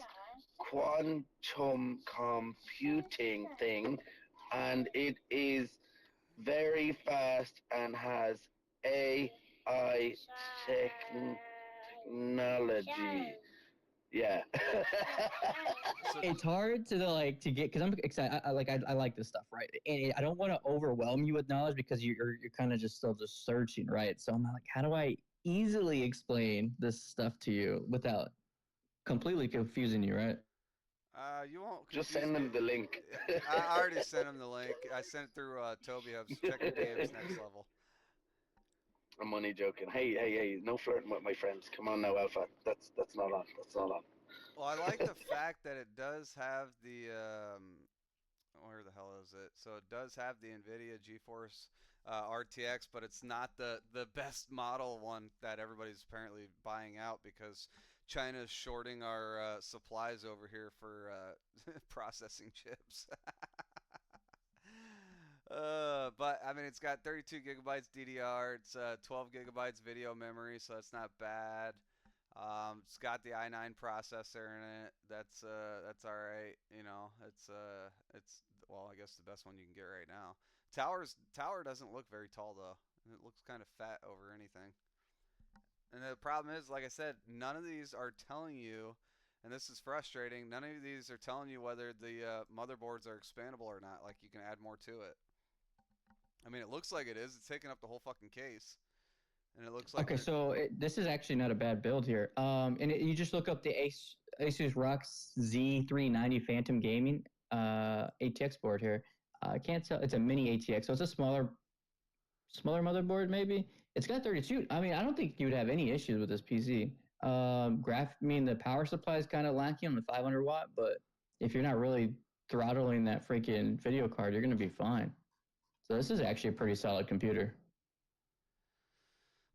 Speaker 4: quantum computing thing, and it is very fast and has AI technology. Yeah.
Speaker 1: So
Speaker 3: It's hard to like to get because I'm excited. I like this stuff, right? And I don't want to overwhelm you with knowledge because you're kind of just still just searching, right? So I'm like, how do I easily explain this stuff to you without completely confusing you, right?
Speaker 1: you won't
Speaker 4: Just
Speaker 1: confuse
Speaker 4: send
Speaker 1: me.
Speaker 4: them the link.
Speaker 1: I already sent him the link. I sent it through Toby Hubs. Check your DMs next level.
Speaker 4: I'm only joking. Hey, hey, hey! No flirting with my friends. Come on now, Alpha. That's not on. That's not on.
Speaker 1: Well, I like the fact that it does have the where the hell is it? So it does have the NVIDIA GeForce RTX, but it's not the best model one that everybody's apparently buying out because China's shorting our supplies over here for processing chips. But I mean, it's got 32 gigabytes DDR. It's 12 gigabytes video memory, so that's not bad. It's got the i9 processor in it. That's all right. You know, it's well, I guess the best one you can get right now. Tower doesn't look very tall though. It looks kind of fat over anything. And the problem is, like I said, none of these are telling you, and this is frustrating. None of these are telling you whether the motherboards are expandable or not. Like you can add more to it. I mean, it looks like it is. It's taking up the whole fucking case, and it looks like
Speaker 3: Okay,
Speaker 1: they're.
Speaker 3: so this is actually not a bad build here. You just look up the Asus ROG Z390 Phantom Gaming ATX board here. I can't tell. It's a mini ATX, so it's a smaller motherboard maybe. It's got 32. I mean, I don't think you would have any issues with this PC. I mean, the power supply is kind of lacking on the 500 watt, but if you're not really throttling that freaking video card, you're going to be fine. So this is actually a pretty solid computer.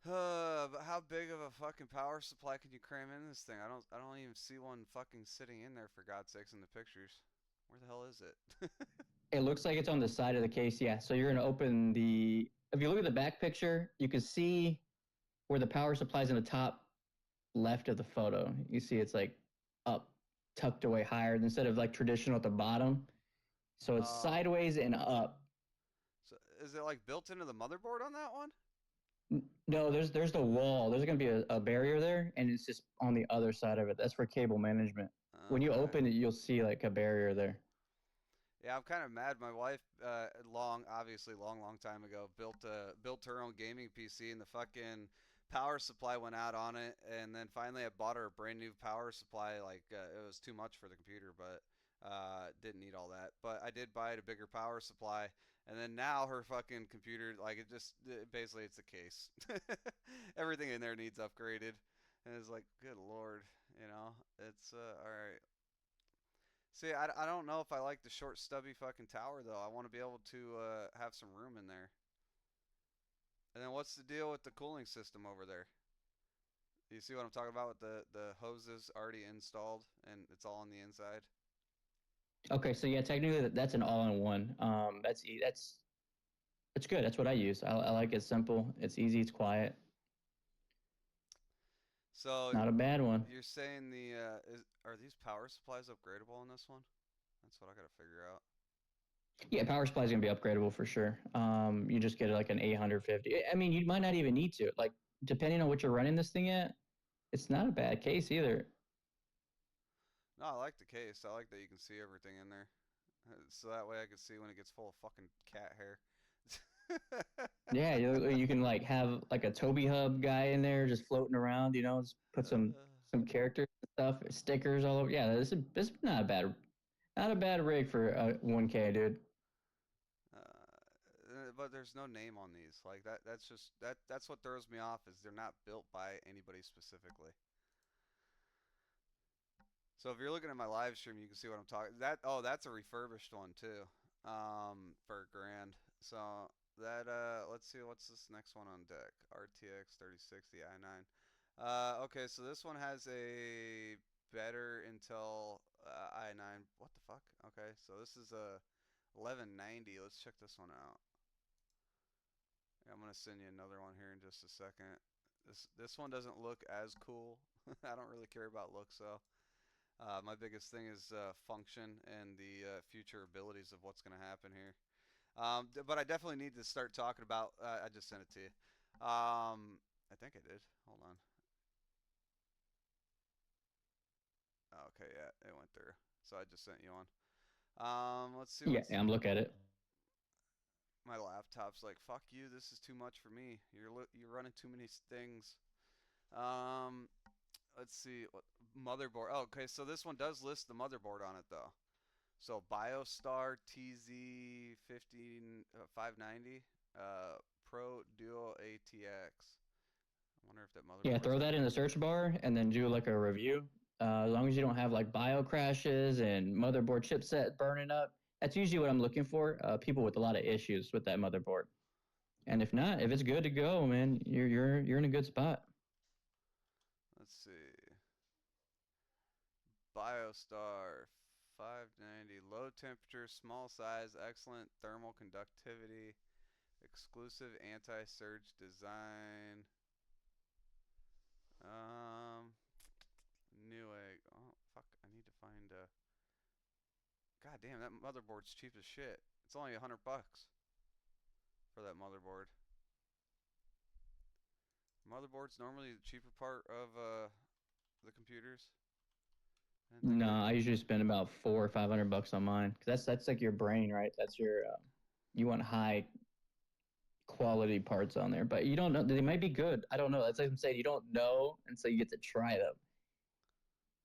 Speaker 1: But how big of a fucking power supply can you cram in this thing? I don't even see one fucking sitting in there for God's sakes in the pictures. Where the hell is it?
Speaker 3: It looks like it's on the side of the case, yeah. So you're going to open the. If you look at the back picture, you can see where the power supply is in the top left of the photo. You see it's like up, tucked away higher instead of like traditional at the bottom. So it's
Speaker 1: Oh,
Speaker 3: sideways and up.
Speaker 1: so is it like built into the motherboard on that one?
Speaker 3: No, there's the wall. There's going to be a barrier there, and it's just on the other side of it. That's for cable management. When you
Speaker 1: Okay.
Speaker 3: open it, you'll see like a barrier there.
Speaker 1: Yeah, I'm kind of mad. My wife, obviously, long time ago, built her own gaming PC, and the fucking power supply went out on it. And then finally, I bought her a brand new power supply. Like it was too much for the computer, but didn't need all that. But I did buy it a bigger power supply, and then now her fucking computer, like basically it's a case. Everything in there needs upgraded, and it's like, good lord, it's all right. See, I don't know if I like the short, stubby fucking tower though. I want to be able to have some room in there. And then what's the deal with the cooling system over there? You see what I'm talking about with the hoses already installed and it's all on the inside?
Speaker 3: Okay, so yeah, technically that's an all-in-one. That's good. That's what I use. I like it simple. It's easy. It's quiet.
Speaker 1: So
Speaker 3: Not a bad one.
Speaker 1: you're saying are these power supplies upgradable on this one? That's what I gotta figure out.
Speaker 3: Yeah, power supply is gonna be upgradable for sure. You just get like an 850. I mean, you might not even need to. Like, depending on what you're running this thing at, it's not a bad case either.
Speaker 1: No, I like the case. I like that you can see everything in there. So that way I can see when it gets full of fucking cat hair.
Speaker 3: Yeah, you can like have like a Toby Hub guy in there just floating around. Just put some characters and stuff, stickers all over. Yeah, this is not a bad rig for 1K, dude.
Speaker 1: But there's no name on these. Like that's what throws me off is they're not built by anybody specifically. So if you're looking at my live stream, you can see what I'm talking. That's a refurbished one too. For a grand. So that let's see what's this next one on deck. RTX 3060 i9. Okay, so this one has a better Intel i9. What the fuck? Okay, so this is a 1190. Let's check this one out. Yeah, I'm gonna send you another one here in just a second. This one doesn't look as cool. I don't really care about looks though. My biggest thing is function and the future abilities of what's gonna happen here. But I definitely need to start talking about. I just sent it to you. I think I did. Hold on. Okay, yeah, it went through. So I just sent you one. Let's see
Speaker 3: Yeah,
Speaker 1: what's
Speaker 3: yeah, I'm looking at it.
Speaker 1: my laptop's like. Fuck you. This is too much for me. You're running too many things. Um, let's see what motherboard. Oh, okay, so this one does list the motherboard on it though. So BioStar TZ 590 Pro Duo ATX. I wonder if that
Speaker 3: Yeah,
Speaker 1: motherboard's
Speaker 3: throw
Speaker 1: up
Speaker 3: that in the
Speaker 1: here.
Speaker 3: search bar and then do like a review. As long as you don't have like bio crashes and motherboard chipset burning up, that's usually what I'm looking for. People with a lot of issues with that motherboard. And if not, if it's good to go, man, you're in a good spot.
Speaker 1: Let's see. BioStar 590. Low temperature, small size, excellent thermal conductivity, exclusive anti-surge design. Um, Newegg. Oh fuck! I need to find a. God damn, that motherboard's cheap as shit. It's only $100 for that motherboard. Motherboard's normally the cheaper part of the computers. I didn't think
Speaker 3: No,
Speaker 1: that.
Speaker 3: I usually spend about $400 or $500 on mine because that's like your brain, right? That's your you want high quality parts on there, but you don't know they might be good. I don't know. That's like I'm saying. You don't know until you get to try them.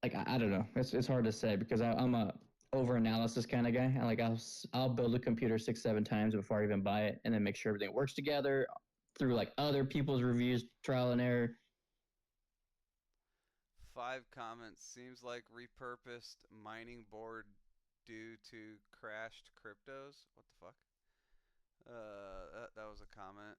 Speaker 3: Like I don't know. It's hard to say because I'm a over analysis kind of guy. I like I'll build a computer 6 7 times before I even buy it, and then make sure everything works together through like other people's reviews, trial and error.
Speaker 1: 5 comments. Seems like repurposed mining board due to crashed cryptos. What the fuck? That was a comment.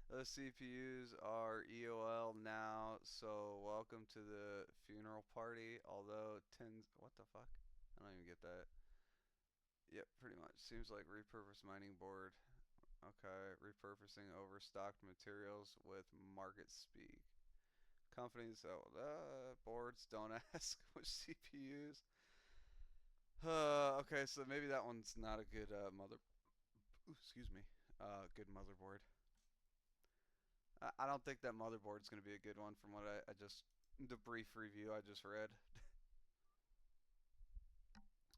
Speaker 1: Those CPUs are EOL now, so welcome to the funeral party. Although tens, what the fuck? I don't even get that. Yep, pretty much. Seems like repurposed mining board. Okay, repurposing overstocked materials with market speak. Companies sell boards. Don't ask which CPUs. Okay, so maybe that one's not a good excuse me. Good motherboard. I don't think that motherboard's gonna be a good one from what I just the brief review I just read.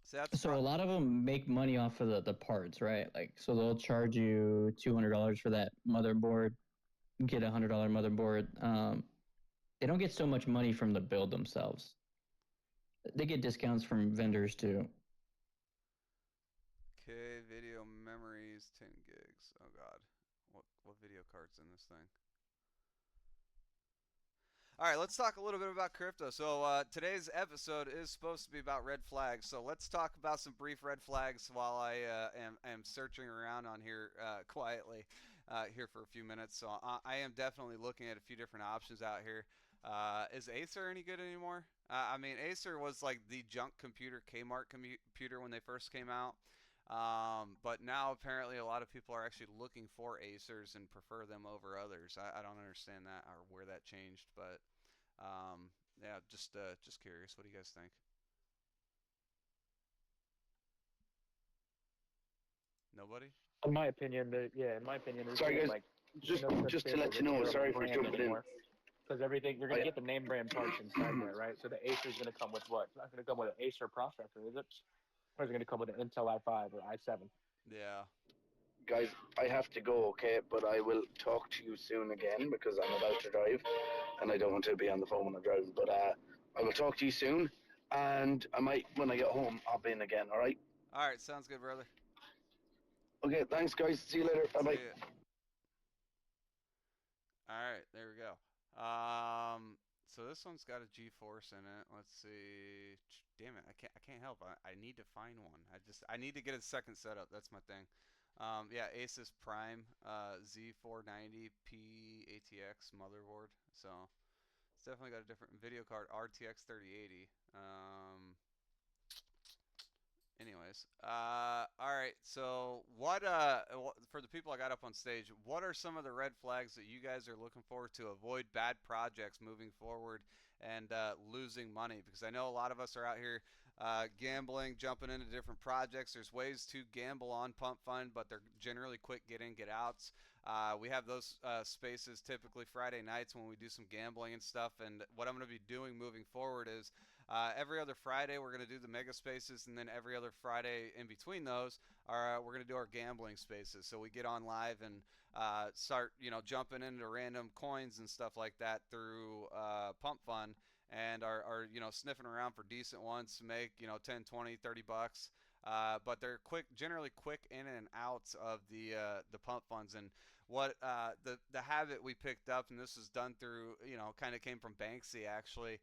Speaker 1: So that's
Speaker 3: So a lot of them make money off of the parts, right? Like so they'll charge you $200 for that motherboard, get $100 motherboard. They don't get so much money from the build themselves. They get discounts from vendors too.
Speaker 1: okay. Video memories 10 gigs. Oh god, what video cards in this thing? All right, let's talk a little bit about crypto. So today's episode is supposed to be about red flags. So let's talk about some brief red flags while I am searching around on here quietly here for a few minutes. So I am definitely looking at a few different options out here. Is Acer any good anymore? I mean, Acer was like the junk computer, Kmart computer when they first came out. But now apparently a lot of people are actually looking for Acers and prefer them over others. I don't understand that or where that changed, but yeah, just curious. What do you guys think? Nobody?
Speaker 2: In my opinion, there's
Speaker 4: Sorry,
Speaker 2: really
Speaker 4: guys.
Speaker 2: like
Speaker 4: Just
Speaker 2: no such
Speaker 4: just to
Speaker 2: thing
Speaker 4: let
Speaker 2: as
Speaker 4: you
Speaker 2: a
Speaker 4: know.
Speaker 2: terrible
Speaker 4: Sorry for
Speaker 2: brand
Speaker 4: jumping in.
Speaker 2: anymore. Because everything you're gonna
Speaker 4: I
Speaker 2: get the name brand parts inside there, right? So the Acer is gonna come with what? It's not gonna come with an Acer processor, is it? Or is it gonna come with an Intel i5 or i7?
Speaker 1: Yeah.
Speaker 4: Guys, I have to go, okay? But I will talk to you soon again because I'm about to drive, and I don't want to be on the phone when I'm driving. But I will talk to you soon, and I might, when I get home, hop in again. All right?
Speaker 1: All right, sounds good, brother.
Speaker 4: Okay. Thanks, guys. See you later. Bye bye.
Speaker 1: See ya. All right, there we go. So this one's got a G-force in it. Let's see. Damn it, I can't help. I need to find one. I need to get a second setup. That's my thing. Yeah, Asus Prime Z490P ATX motherboard. So it's definitely got a different video card, RTX 3080. Anyways, all right. So, for the people I got up on stage, what are some of the red flags that you guys are looking for to avoid bad projects moving forward and losing money? Because I know a lot of us are out here gambling, jumping into different projects. There's ways to gamble on Pump Fund, but they're generally quick get in, get outs. We have those spaces typically Friday nights when we do some gambling and stuff. And what I'm going to be doing moving forward is every other Friday, we're going to do the mega spaces, and then every other Friday in between those, we're going to do our gambling spaces. So we get on live and start, jumping into random coins and stuff like that through Pump Fund, and are sniffing around for decent ones to make 10, 20, $30. But they're generally quick in and out of the pump funds. And what the habit we picked up, and this was done through kind of came from Banksy actually,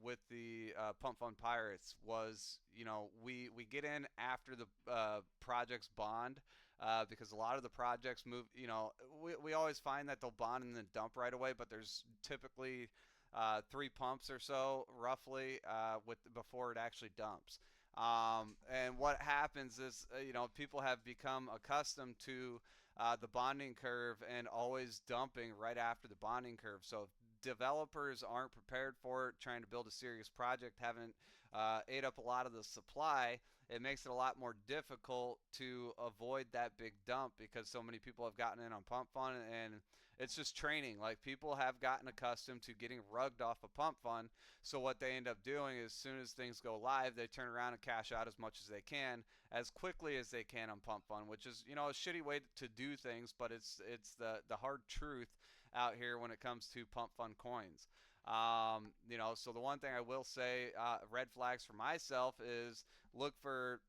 Speaker 1: with the Pump Fund Pirates was we get in after the project's bond, because a lot of the projects move. We always find that they'll bond and then dump right away, but there's typically three pumps or so, roughly, with before it actually dumps. And what happens is, people have become accustomed to the bonding curve and always dumping right after the bonding curve. So developers aren't prepared for it, trying to build a serious project, haven't ate up a lot of the supply, it makes it a lot more difficult to avoid that big dump because so many people have gotten in on pump fund, and it's just training. Like, people have gotten accustomed to getting rugged off a pump fund, so what they end up doing is, as soon as things go live, they turn around and cash out as much as they can as quickly as they can on pump fund, which is, a shitty way to do things, but it's the hard truth out here when it comes to pump fund coins. So the one thing I will say, red flags for myself, is look for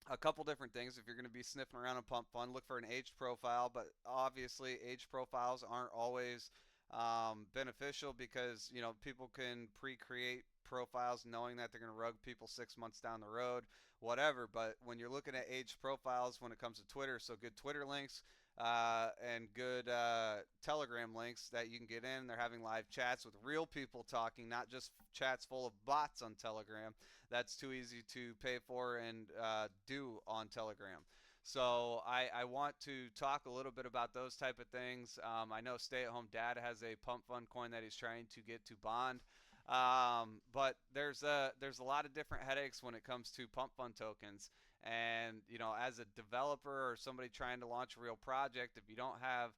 Speaker 1: a couple different things. If you're going to be sniffing around a pump fund, look for an aged profile, but obviously aged profiles aren't always beneficial because people can pre-create profiles knowing that they're going to rug people 6 months down the road, whatever. But when you're looking at aged profiles when it comes to Twitter, so good Twitter links and good Telegram links that you can get in. They're having live chats with real people talking, not just chats full of bots on Telegram. That's too easy to pay for and do on Telegram. So I want to talk a little bit about those type of things. I know Stay at Home Dad has a pump fund coin that he's trying to get to bond. But there's a lot of different headaches when it comes to pump fund tokens. And as a developer or somebody trying to launch a real project, if you don't have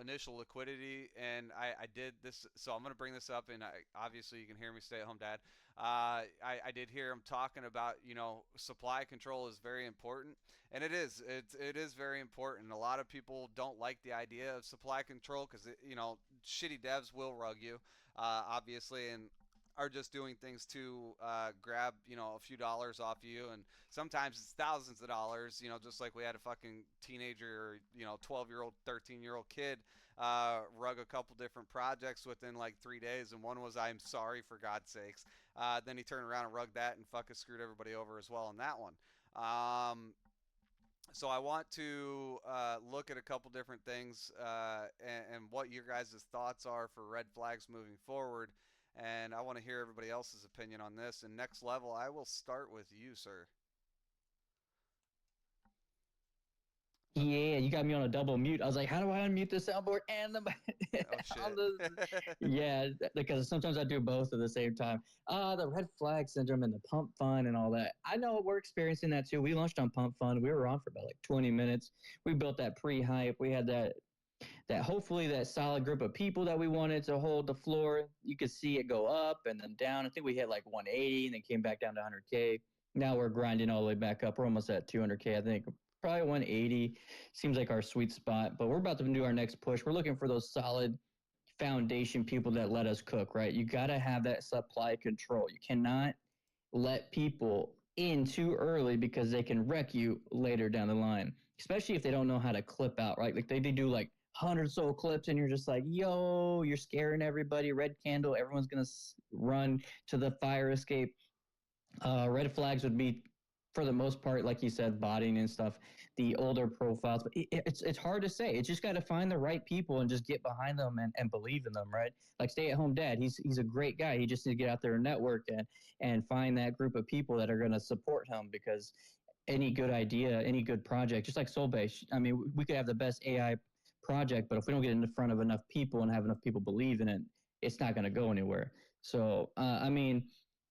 Speaker 1: initial liquidity, and I did this, so I'm going to bring this up, and obviously you can hear me, Stay at Home Dad. I did hear him talking about, supply control is very important, and it is very important. A lot of people don't like the idea of supply control because, shitty devs will rug you, obviously, and are just doing things to grab a few dollars off you, and sometimes it's thousands of dollars, just like we had a fucking teenager, or 12-year-old, 13-year-old kid rug a couple different projects within like 3 days, and one was I'm sorry, for God's sakes. Then he turned around and rugged that and fucking screwed everybody over as well on that one. So I want to look at a couple different things, and what your guys' thoughts are for red flags moving forward. And I want to hear everybody else's opinion on this. And next level, I will start with you, sir.
Speaker 3: Yeah, you got me on a double mute. I was like, how do I unmute the soundboard and the
Speaker 1: Oh
Speaker 3: on
Speaker 1: shit.
Speaker 3: the yeah, because sometimes I do both at the same time. The red flag syndrome and the pump fun and all that. I know we're experiencing that too. We launched on pump fun. We were on for about like 20 minutes. We built that pre-hype. We had that hopefully that solid group of people that we wanted to hold the floor. You could see it go up and then down. I think we hit like 180 and then came back down to 100K. Now we're grinding all the way back up. We're almost at 200K, I think. Probably 180 seems like our sweet spot, but we're about to do our next push. We're looking for those solid foundation people that let us cook, right? You got to have that supply control. You cannot let people in too early because they can wreck you later down the line, especially if they don't know how to clip out, right? Like they do like 100 soul clips and you're just like, yo, you're scaring everybody. Red candle, everyone's going to run to the fire escape. Red flags would be, for the most part, like you said, botting and stuff, the older profiles. But it's hard to say. It's just got to find the right people and just get behind them and believe in them, right? Like Stay at Home Dad, he's a great guy. He just needs to get out there and network and find that group of people that are going to support him, because any good idea, any good project, just like Soulbase, I mean, we could have the best AI project, but if we don't get in front of enough people and have enough people believe in it, it's not going to go anywhere. So, I mean,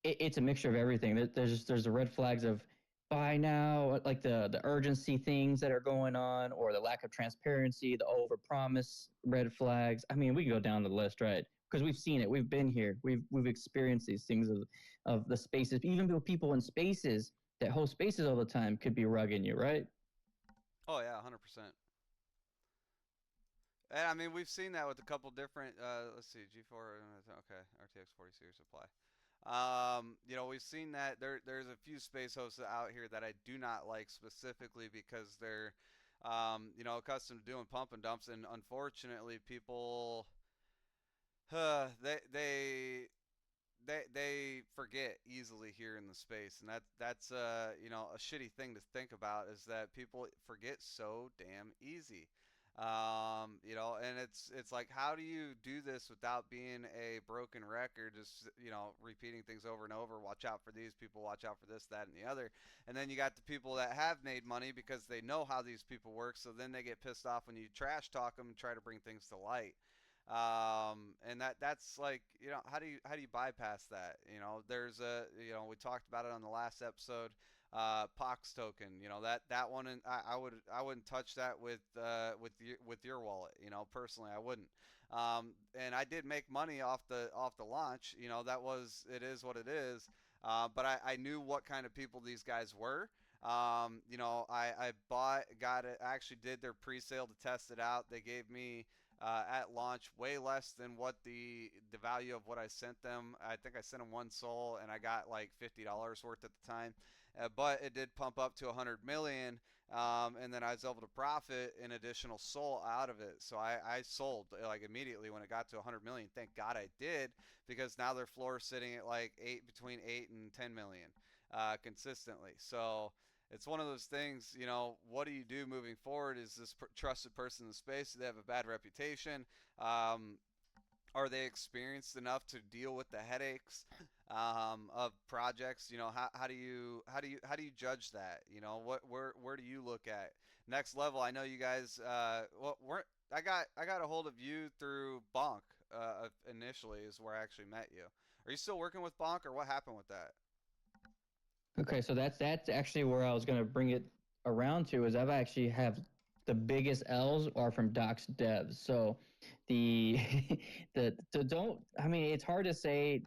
Speaker 3: it's a mixture of everything. There's the red flags of buy now, like the urgency things that are going on, or the lack of transparency, the overpromise red flags. I mean, we can go down the list, right? Because we've seen it, we've been here, we've experienced these things of the spaces. Even people in spaces that host spaces all the time could be rugging you, right?
Speaker 1: Oh yeah, 100%. And I mean, we've seen that with a couple different. Let's see, G4. Okay, RTX 40 series supply. We've seen that there's a few space hosts out here that I do not like, specifically because they're, accustomed to doing pump and dumps, and unfortunately, people, they forget easily here in the space, and that's you know, a shitty thing to think about is that people forget so damn easy. You know, and it's like, how do you do this without being a broken record, just, you know, repeating things over and over? Watch out for these people, watch out for this, that, and the other. And then you got the people that have made money because they know how these people work, so then they get pissed off when you trash talk them and try to bring things to light. And that's like, you know, how do you bypass that? You know, there's a, you know, we talked about it on the last episode. Pox token, you know, that one, and I wouldn't touch that with your wallet. You know, personally, I wouldn't. And I did make money off the launch. You know, that was, it is what it is. But I knew what kind of people these guys were. You know, I got it. I actually did their pre-sale to test it out. They gave me at launch way less than what the value of what I sent them. I think I sent them one soul, and I got like $50 worth at the time. But it did pump up to 100 million, and then I was able to profit an additional soul out of it. So I sold like immediately when it got to 100 million. Thank God I did, because now their floor is sitting at like between 8 and 10 million consistently. So it's one of those things, you know, what do you do moving forward? Is this trusted person in the space? Do they have a bad reputation? Um, are they experienced enough to deal with the headaches of projects? You know, how do you judge that? You know, where do you look at next level? I know you guys. Well, we're I got a hold of you through Bonk. Initially is where I actually met you. Are you still working with Bonk, or what happened with that?
Speaker 3: Okay, so that's actually where I was going to bring it around to is I've actually have the biggest L's are from Doc's devs. So the the don't I mean it's hard to say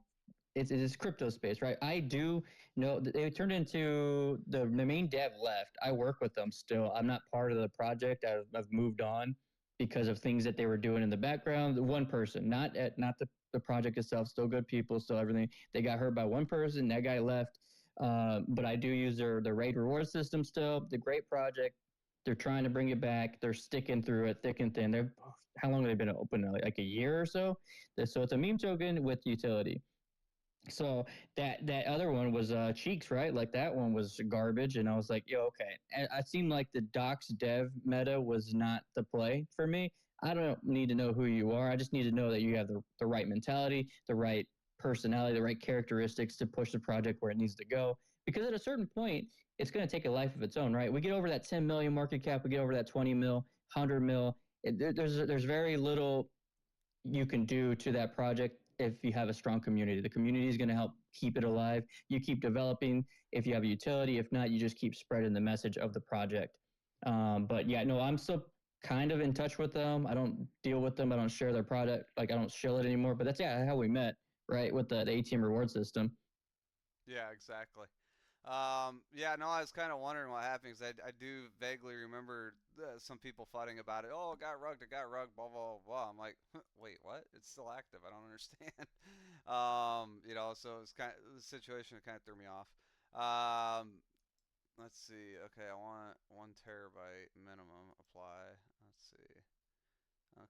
Speaker 3: it is crypto space, right? I do know that they turned into the main dev left. I work with them still. I'm not part of the project. I've moved on because of things that they were doing in the background. One person, not the project itself. Still good people, still everything. They got hurt by one person. That guy left. But I do use their raid reward system still. The great project. They're trying to bring it back. They're sticking through it thick and thin. They're how long have they been open? Like a year or so. So it's a meme token with utility. So that other one was Cheeks, right? Like that one was garbage, and I was like, yo, okay. And I seemed like the Docs dev meta was not the play for me. I don't need to know who you are. I just need to know that you have the right mentality, the right personality, the right characteristics to push the project where it needs to go. Because at a certain point, it's going to take a life of its own, right? We get over that 10 million market cap, we get over that 20 mil, 100 mil. There's very little you can do to that project if you have a strong community. The community is going to help keep it alive. You keep developing if you have a utility. If not, you just keep spreading the message of the project. But yeah, no, I'm still kind of in touch with them. I don't deal with them. I don't share their product. Like I don't shill it anymore. But that's how we met, right? With the ATM reward system.
Speaker 1: Yeah, exactly. Yeah, no, I was kind of wondering what happened because I do vaguely remember some people fighting about it. Oh, it got rugged, blah, blah, blah. I'm like, wait, what? It's still active. I don't understand. You know, so it's kind of the situation that kind of threw me off. Um, let's see. Okay, I want 1 terabyte minimum apply. Let's see.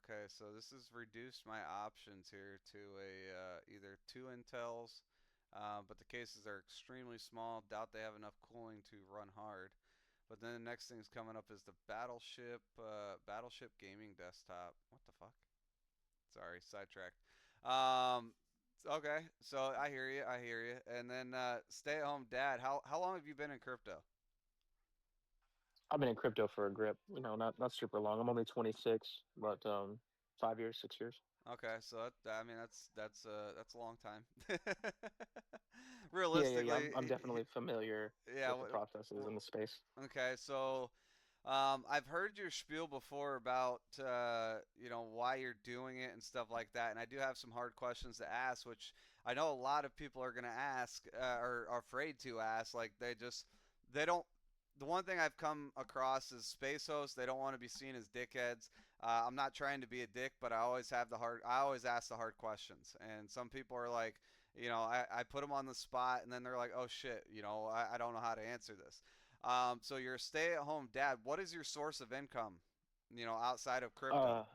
Speaker 1: Okay, so this has reduced my options here to a either two Intels, but the cases are extremely small. Doubt they have enough cooling to run hard. But then the next thing's coming up is the Battleship Gaming Desktop. What the fuck? Sorry, sidetracked. Um, okay, so I hear you. I hear you. And then stay-at-home dad. How long have you been in crypto?
Speaker 2: I've been in crypto for a grip, not super long. I'm only 26, but 5 years, 6 years.
Speaker 1: Okay, so I mean that's a long time.
Speaker 2: Yeah. I'm
Speaker 1: Realistically,
Speaker 2: definitely familiar
Speaker 1: yeah.
Speaker 2: with the processes in the space.
Speaker 1: Okay, so I've heard your spiel before about you know, why you're doing it and stuff like that, and I do have some hard questions to ask, which I know a lot of people are gonna ask or are afraid to ask. Like they don't. The one thing I've come across is space hosts. They don't want to be seen as dickheads. I'm not trying to be a dick, but I always ask the hard questions, and some people are like, you know, I put them on the spot, and then they're like, oh shit, you know, I don't know how to answer this. So you're a stay-at-home dad. What is your source of income? You know, outside of crypto.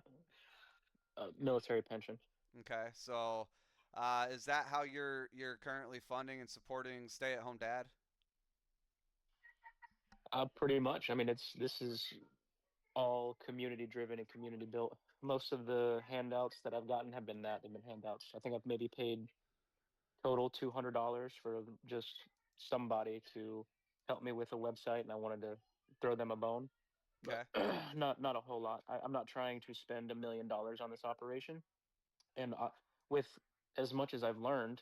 Speaker 2: Uh, Military pension.
Speaker 1: Okay, so Is that how you're currently funding and supporting stay-at-home dad?
Speaker 2: Pretty much. I mean, this is all community driven and community built. Most of the handouts that I've gotten have been that. They've been handouts. I think I've maybe paid total $200 for just somebody to help me with a website, and I wanted to throw them a bone, but
Speaker 1: Okay.
Speaker 2: not a whole lot. I'm not trying to spend $1 million on this operation, and with as much as I've learned,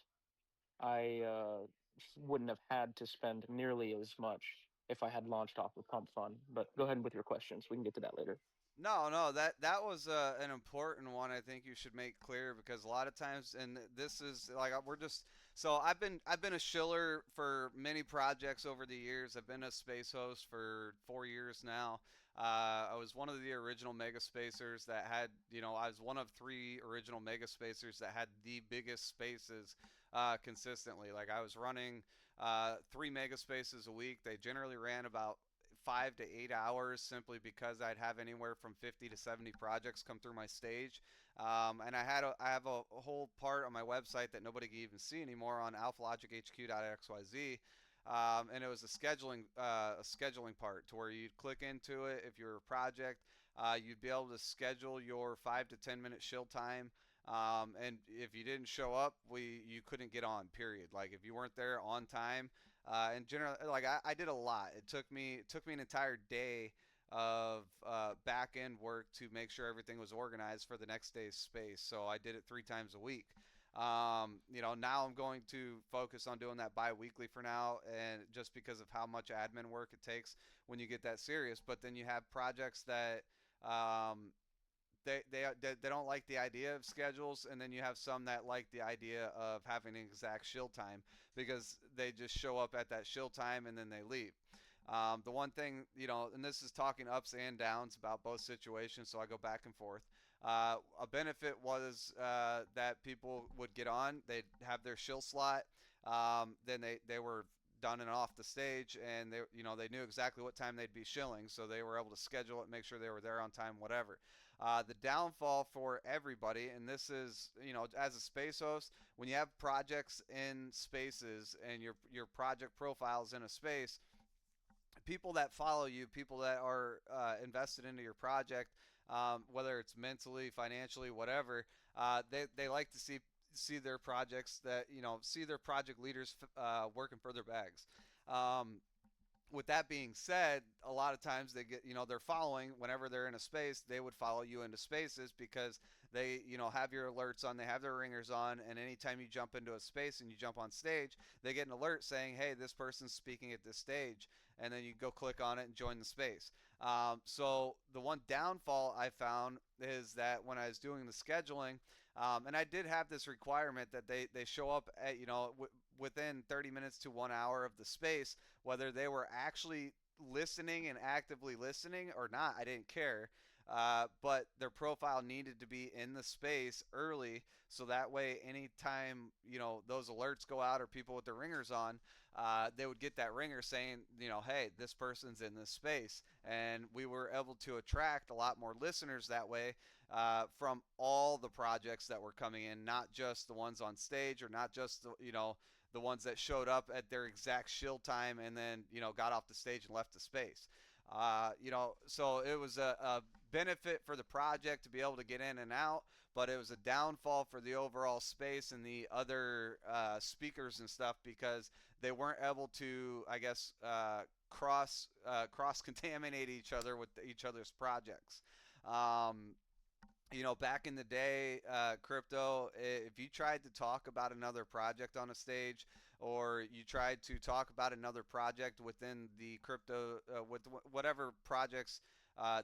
Speaker 2: I wouldn't have had to spend nearly as much if I had launched off the pump fund. But go ahead with your questions. We can get to that later.
Speaker 1: No, no, that was an important one. I think you should make clear because a lot of times, and this is like we're just so I've been a shiller for many projects over the years. I've been a space host for 4 years now. I was one of the original mega spacers that had, I was one of three original mega spacers that had the biggest spaces consistently. Like I was running three mega spaces a week. They generally ran about 5 to 8 hours simply because I'd have anywhere from 50 to 70 projects come through my stage. And I have a whole part on my website that nobody can even see anymore on alphalogichq.xyz. And it was a scheduling part to where you'd click into it if you're a project. You'd be able to schedule your 5 to 10 minute shill time. And if you didn't show up, you couldn't get on. Period. Like if you weren't there on time, and generally, like I did a lot. It took me an entire day of back end work to make sure everything was organized for the next day's space. So I did it 3 times a week. Now I'm going to focus on doing that bi-weekly for now, and just because of how much admin work it takes when you get that serious. But then you have projects that um, they don't like the idea of schedules, and then you have some that like the idea of having an exact shill time because they just show up at that shill time and then they leave. The one thing, and this is talking ups and downs about both situations, so I go back and forth. A benefit was that people would get on, they'd have their shill slot, then they were done and off the stage, and they knew exactly what time they'd be shilling, so they were able to schedule it, make sure they were there on time, whatever. The downfall for everybody, and this is, as a space host, when you have projects in spaces and your project profiles in a space, people that follow you, people that are invested into your project, whether it's mentally, financially, whatever, they like to see their projects that see their project leaders working for their bags. Um, with that being said, a lot of times they're following whenever they're in a space, they would follow you into spaces because they, have your alerts on, they have their ringers on, and anytime you jump into a space and you jump on stage, they get an alert saying, hey, this person's speaking at this stage, and then you go click on it and join the space. So the one downfall I found is that when I was doing the scheduling, and I did have this requirement that they show up at, within 30 minutes to 1 hour of the space, whether they were actually listening and actively listening or not, I didn't care. But their profile needed to be in the space early, so that way, anytime those alerts go out or people with their ringers on, they would get that ringer saying, hey, this person's in this space, and we were able to attract a lot more listeners that way from all the projects that were coming in, not just the ones on stage or not just the ones that showed up at their exact shill time and then got off the stage and left the space. So it was a benefit for the project to be able to get in and out, but it was a downfall for the overall space and the other speakers and stuff because they weren't able to, I guess, cross contaminate each other with each other's projects. Um, back in the day, crypto, if you tried to talk about another project on a stage or you tried to talk about another project within the crypto, with whatever projects,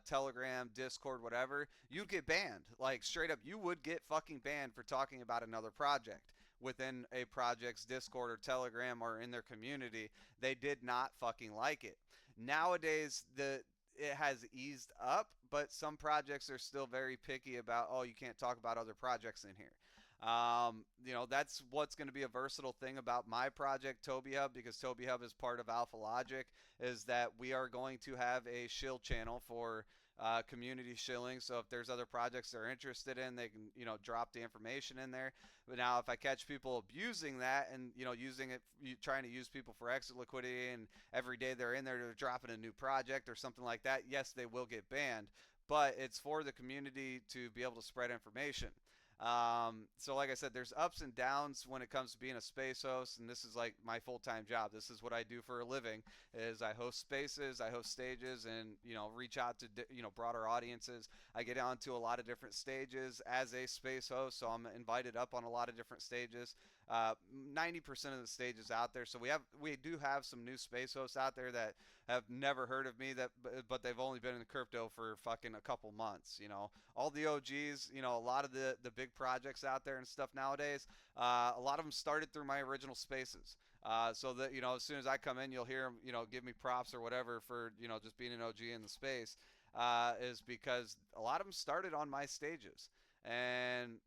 Speaker 1: Telegram, Discord, whatever, you'd get banned. Like straight up, you would get fucking banned for talking about another project within a project's Discord or Telegram or in their community. They did not fucking like it. Nowadays, it has eased up, but some projects are still very picky about, oh, you can't talk about other projects in here. That's what's going to be a versatile thing about my project, Toby Hub, because Toby Hub is part of Alpha Logic, is that we are going to have a shill channel for community shilling. So if there's other projects they're interested in, they can drop the information in there. But now if I catch people abusing that and using it, trying to use people for exit liquidity, and every day they're in there they're dropping a new project or something like that, yes, they will get banned. But it's for the community to be able to spread information. So like I said, there's ups and downs when it comes to being a space host, and this is like my full-time job. This is what I do for a living. Is I host spaces, I host stages, and reach out to broader audiences. I get onto a lot of different stages as a space host, so I'm invited up on a lot of different stages. 90% of the stages out there. So we do have some new space hosts out there that have never heard of me, but they've only been in crypto for fucking a couple months. All the OGs, a lot of the big projects out there and stuff nowadays. A lot of them started through my original spaces. So that as soon as I come in, you'll hear them, give me props or whatever for just being an OG in the space. Is because a lot of them started on my stages, and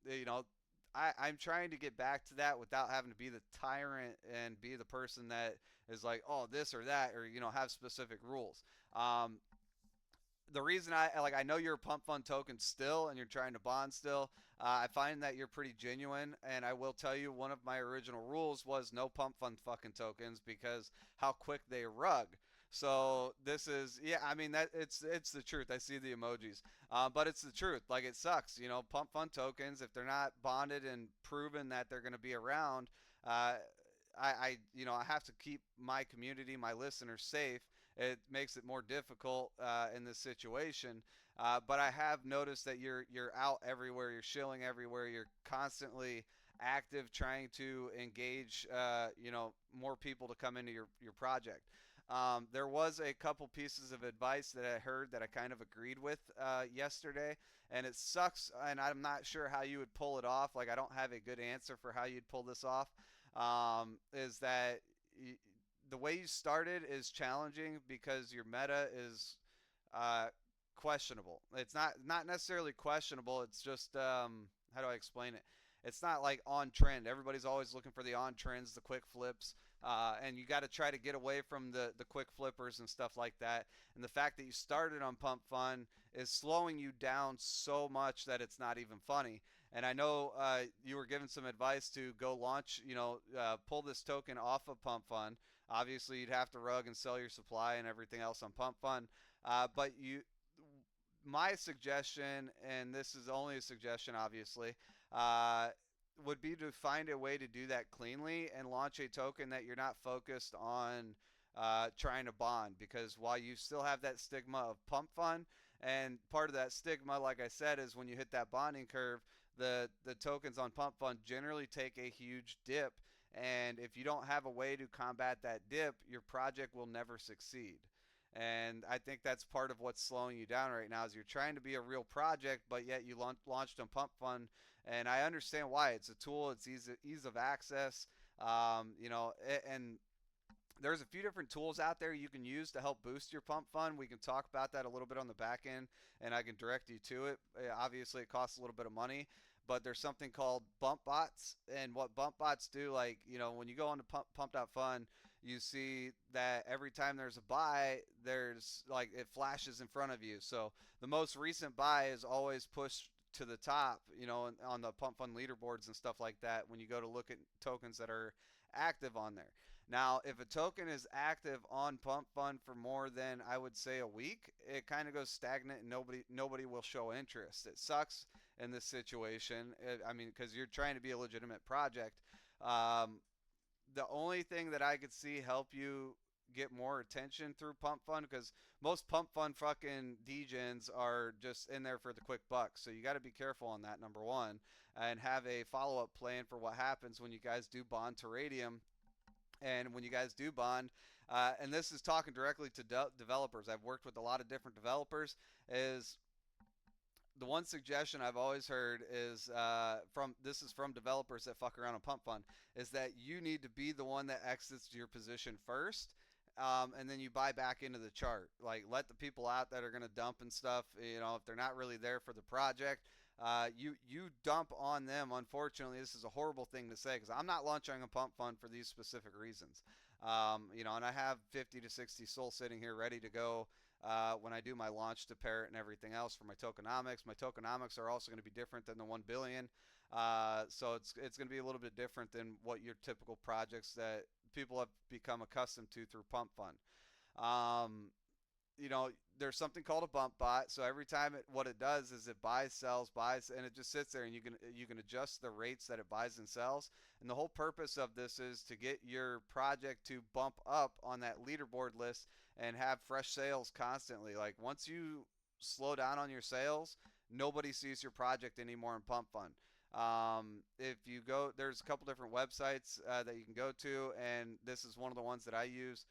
Speaker 1: I'm trying to get back to that without having to be the tyrant and be the person that is like, oh, this or that, or have specific rules. Um, the reason I know you're a pump fund token still and you're trying to bond still. I find that you're pretty genuine, and I will tell you one of my original rules was no pump fund fucking tokens because how quick they rug. So this is, yeah, I mean that it's the truth. I see the emojis, but it's the truth. Like, it sucks, pump fund tokens, if they're not bonded and proven that they're going to be around. Uh, I have to keep my community, my listeners safe. It makes it more difficult in this situation. But I have noticed that you're out everywhere, you're shilling everywhere, you're constantly active, trying to engage more people to come into your project. There was a couple pieces of advice that I heard that I kind of agreed with yesterday, and it sucks, and I'm not sure how you would pull it off. Like, I don't have a good answer for how you'd pull this off. Is that the way you started is challenging because your meta is uh, questionable. It's not necessarily questionable. It's just how do I explain it? It's not like on trend. Everybody's always looking for the on trends, the quick flips, and you got to try to get away from the quick flippers and stuff like that. And the fact that you started on Pump Fun is slowing you down so much that it's not even funny. And I know you were given some advice to go launch, pull this token off of Pump Fun. Obviously, you'd have to rug and sell your supply and everything else on Pump Fun. But my suggestion, and this is only a suggestion, obviously, uh, would be to find a way to do that cleanly and launch a token that you're not focused on trying to bond. Because while you still have that stigma of pump fun, and part of that stigma, like I said, is when you hit that bonding curve, the tokens on pump fund generally take a huge dip. And if you don't have a way to combat that dip, your project will never succeed. And I think that's part of what's slowing you down right now is you're trying to be a real project, but yet you launched on Pump Fund, and I understand why. It's a tool. It's ease of access. And there's a few different tools out there you can use to help boost your pump fund. We can talk about that a little bit on the back end, and I can direct you to it. Obviously, it costs a little bit of money, but there's something called bump bots. And what bump bots do, like, when you go on to pump.fun, you see that every time there's a buy, there's like it flashes in front of you. So the most recent buy is always pushed to the top, on the pump fund leaderboards and stuff like that when you go to look at tokens that are active on there. Now, if a token is active on Pump Fund for more than, I would say, a week, it kind of goes stagnant and nobody will show interest. It sucks in this situation. I mean, because you're trying to be a legitimate project. Um, the only thing that I could see help you get more attention through Pump Fund, because most Pump Fund fucking degens are just in there for the quick bucks. So you got to be careful on that, number one, and have a follow up plan for what happens when you guys do bond to Radium. And when you guys do bond, and this is talking directly to developers, I've worked with a lot of different developers, is the one suggestion I've always heard is from developers that fuck around on Pump Fund, is that you need to be the one that exits your position first, and then you buy back into the chart. Like, let the people out that are going to dump and stuff. If they're not really there for the project, you dump on them. Unfortunately, this is a horrible thing to say because I'm not launching a Pump Fund for these specific reasons. And I have 50 to 60 soul sitting here ready to go. when I do my launch to parrot and everything else for my tokenomics. My tokenomics are also going to be different than the 1 billion. So it's going to be a little bit different than what your typical projects that people have become accustomed to through Pump Fund. Um, there's something called a bump bot. So every time what it does is it buys, sells, buys, and it just sits there, and you can adjust the rates that it buys and sells. And the whole purpose of this is to get your project to bump up on that leaderboard list and have fresh sales constantly. Like once you slow down on your sales, nobody sees your project anymore in Pump Fund. If you go, there's a couple different websites that you can go to, and this is one of the ones that I use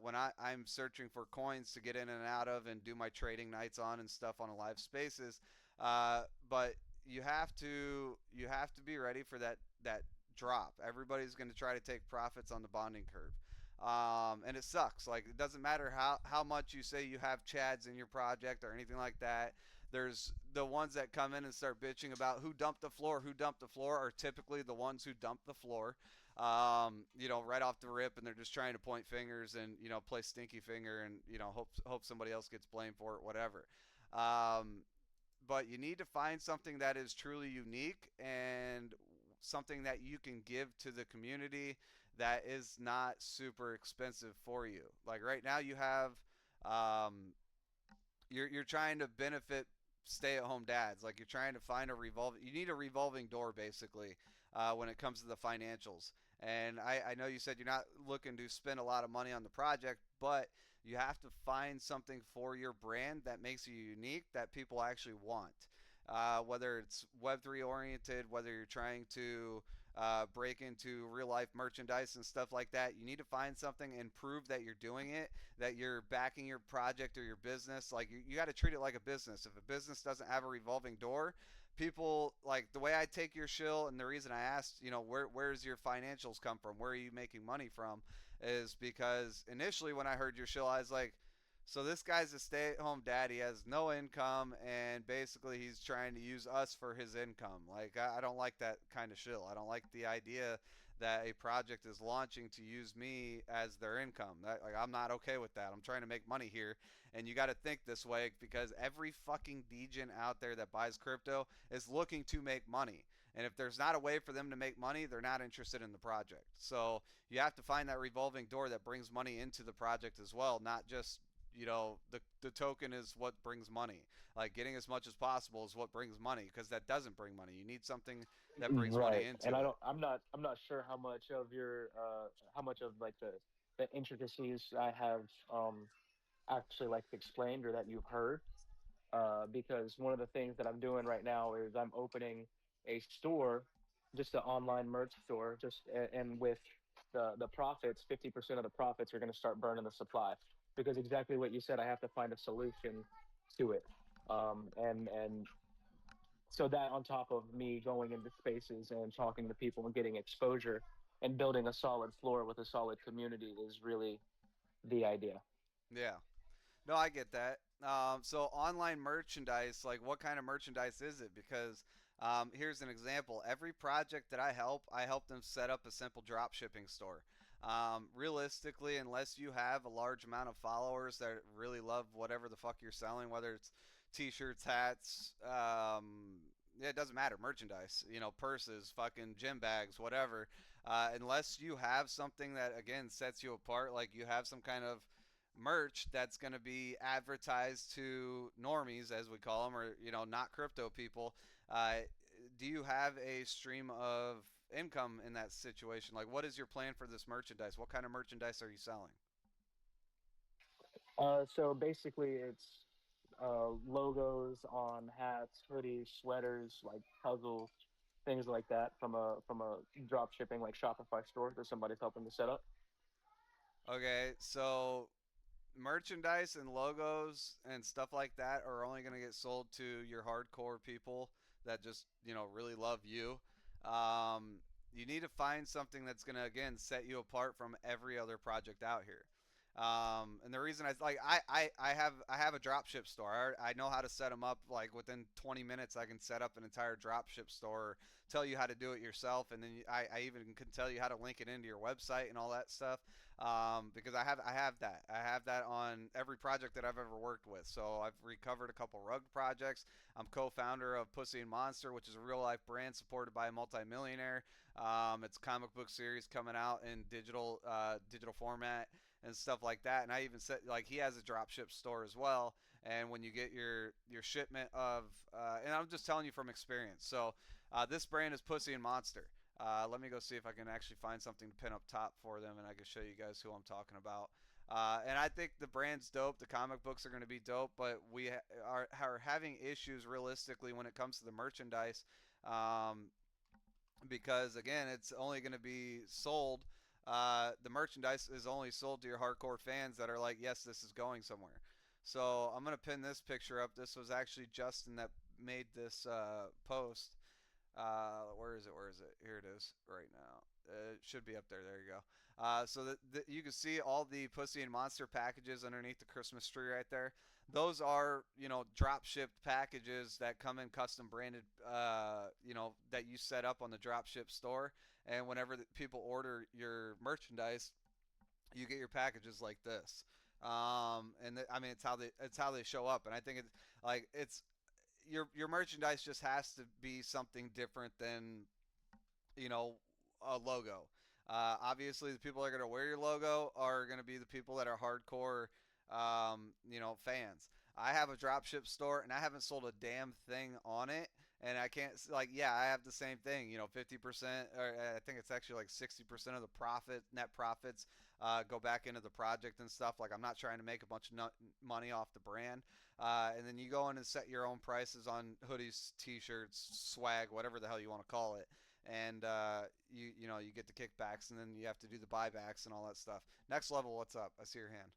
Speaker 1: when I'm searching for coins to get in and out of and do my trading nights on and stuff on a live spaces. But you have to be ready for that drop. Everybody's going to try to take profits on the bonding curve. And it sucks. Like it doesn't matter how much you say you have chads in your project or anything like that. There's the ones that come in and start bitching about who dumped the floor. Who dumped the floor are typically the ones who dump the floor, right off the rip, and they're just trying to point fingers and play stinky finger and hope somebody else gets blamed for it, whatever. Um, but you need to find something that is truly unique and something that you can give to the community that is not super expensive for you. Like right now, you have um, you're trying to benefit stay-at-home dads. Like you're trying to find a revolving. You need a revolving door basically when it comes to the financials. And I know you said you're not looking to spend a lot of money on the project, but you have to find something for your brand that makes you unique that people actually want. Whether it's Web3 oriented, whether you're trying to break into real life merchandise and stuff like that, you need to find something and prove that you're doing it, that you're backing your project or your business. Like you got to treat it like a business. If a business doesn't have a revolving door, people like the way I take your shill, and the reason I asked, where's your financials come from? Where are you making money from? Is because initially when I heard your shill, I was like, so this guy's a stay-at-home dad. He has no income, and basically he's trying to use us for his income. Like I don't like that kind of shill. I don't like the idea that a project is launching to use me as their income. Like I'm not okay with that. I'm trying to make money here, and you got to think this way because every fucking degen out there that buys crypto is looking to make money. And if there's not a way for them to make money, they're not interested in the project. So you have to find that revolving door that brings money into the project as well, not just the token is what brings money. Like getting as much as possible is what brings money because that doesn't bring money. You need something that brings money
Speaker 2: Right. And
Speaker 1: into
Speaker 2: I
Speaker 1: it.
Speaker 2: don't I'm not sure how much of like the intricacies I have actually like explained or that you've heard. Because one of the things that I'm doing right now is I'm opening a store, just an online merch store, and with the profits, 50% of the profits are going to start burning the supply, because exactly what you said, I have to find a solution to it, and so that on top of me going into spaces and talking to people and getting exposure and building a solid floor with a solid community is really the idea.
Speaker 1: Yeah. No, I get that. So online merchandise, like what kind of merchandise is it? Because here's an example. Every project that I help them set up a simple drop shipping store. Realistically, unless you have a large amount of followers that really love whatever the fuck you're selling, whether it's t-shirts, hats, yeah, it doesn't matter, merchandise, purses, fucking gym bags, whatever. Unless you have something that again sets you apart, like you have some kind of merch that's going to be advertised to normies, as we call them, or not crypto people. Uh, do you have a stream of income in that situation? Like, what is your plan for this merchandise? What kind of merchandise are you selling?
Speaker 2: So basically, it's logos on hats, hoodies, sweaters, like puzzles, things like that from a drop shipping like Shopify store that somebody's helping to set up.
Speaker 1: Okay, so merchandise and logos and stuff like that are only going to get sold to your hardcore people that just really love you. um, you need to find something that's going to again set you apart from every other project out here. And the reason I have a dropship store. I know how to set them up. Like within 20 minutes, I can set up an entire dropship store, tell you how to do it yourself, and then I even can tell you how to link it into your website and all that stuff. Because I have that on every project that I've ever worked with. So I've recovered a couple rug projects. I'm co-founder of Pussy and Monster, which is a real life brand supported by a multimillionaire. It's a comic book series coming out in digital format and stuff like that. And I even said like he has a dropship store as well. And when you get your shipment of, and I'm just telling you from experience. So this brand is Pussy and Monster. Let me go see if I can actually find something to pin up top for them, and I can show you guys who I'm talking about. And I think the brand's dope. The comic books are going to be dope, but are having issues realistically when it comes to the merchandise. Um, because again, it's only going to be sold. The merchandise is only sold to your hardcore fans that are like, yes, this is going somewhere. So I'm going to pin this picture up. This was actually Justin that made this post. Where is it? Where is it? Here it is right now. It should be up there. There you go. So that you can see all the Pussy and Monster packages underneath the Christmas tree right there. Those are, drop shipped packages that come in custom branded, that you set up on the drop ship store. And whenever people order your merchandise, you get your packages like this. I mean, it's how they show up. And I think it's your merchandise just has to be something different than you know a logo. Obviously, the people that are going to wear your logo are going to be the people that are hardcore, fans. I have a dropship store and I haven't sold a damn thing on it. And I can't like, yeah, I have the same thing. 50%, or I think it's actually like 60% of the net profits, go back into the project and stuff. Like I'm not trying to make a bunch of money off the brand. And then you go in and set your own prices on hoodies, t-shirts, swag, whatever the hell you want to call it. And you get the kickbacks, and then you have to do the buybacks and all that stuff. Next level, what's up? I see your hand.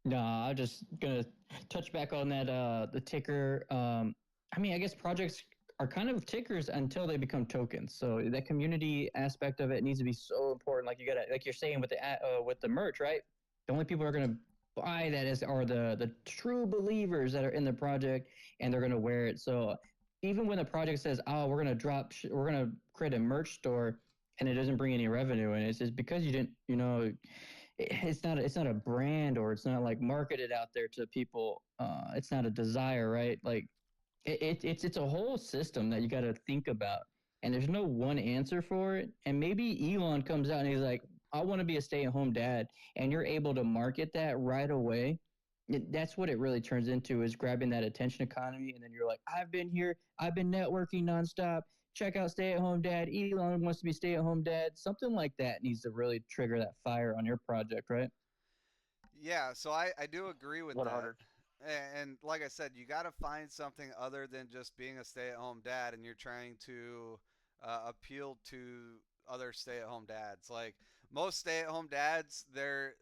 Speaker 3: No, I'm just gonna touch back on that the ticker. I mean, I guess projects are kind of tickers until they become tokens. So that community aspect of it needs to be so important. Like you gotta, like you're saying with the merch, right? The only people who are gonna buy that are the true believers that are in the project, and they're gonna wear it. So even when the project says, "Oh, we're gonna create a merch store," and it doesn't bring any revenue, and it's because you didn't, it's not a brand, or it's not like marketed out there to people. It's not a desire, right? Like it's a whole system that you got to think about, and there's no one answer for it. And maybe Elon comes out and he's like, I want to be a stay-at-home dad, and you're able to market that right away. That's what it really turns into, is grabbing that attention economy. And then you're like, I've been networking nonstop. Check out Stay at Home Dad. Elon wants to be Stay at Home Dad. Something like that needs to really trigger that fire on your project, right?
Speaker 1: Yeah, so I do agree with that.
Speaker 2: 100.
Speaker 1: And like I said, you got to find something other than just being a stay-at-home dad, and you're trying to appeal to other stay-at-home dads. Like most stay-at-home dads, they're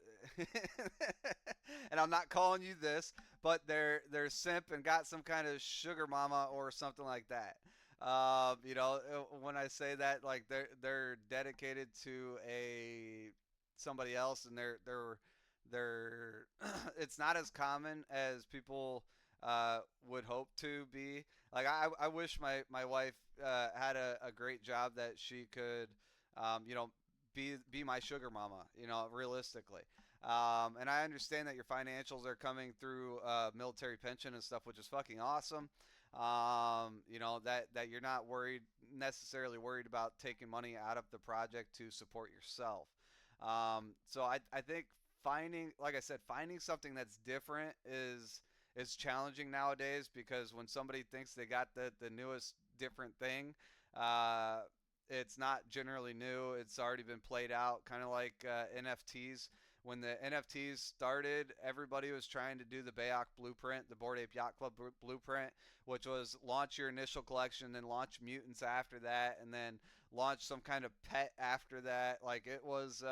Speaker 1: and I'm not calling you this, but they're simp and got some kind of sugar mama or something like that. When I say that, like they're dedicated to a somebody else, and they're it's not as common as people would hope to be. Like I wish my wife had a great job that she could, um, you know, be my sugar mama. Realistically. And I understand that your financials are coming through military pension and stuff, which is fucking awesome. That you're not necessarily worried about taking money out of the project to support yourself. So I think like I said, finding something that's different is challenging nowadays, because when somebody thinks they got the newest different thing, uh, it's not generally new. It's already been played out, kind of like NFTs. When the NFTs started, everybody was trying to do the Bayok blueprint, the Bored Ape Yacht Club blueprint, which was launch your initial collection, then launch mutants after that, and then launch some kind of pet after that. Like it was,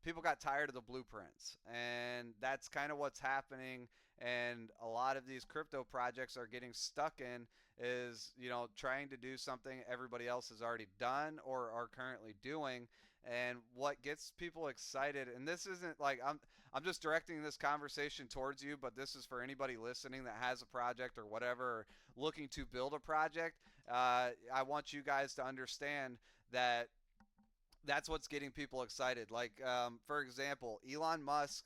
Speaker 1: people got tired of the blueprints, and that's kind of what's happening. And a lot of these crypto projects are getting stuck in is trying to do something everybody else has already done or are currently doing, And what gets people excited, and this isn't like I'm just directing this conversation towards you, but this is for anybody listening that has a project or whatever, or looking to build a project. I want you guys to understand that that's what's getting people excited. Like, for example, Elon Musk.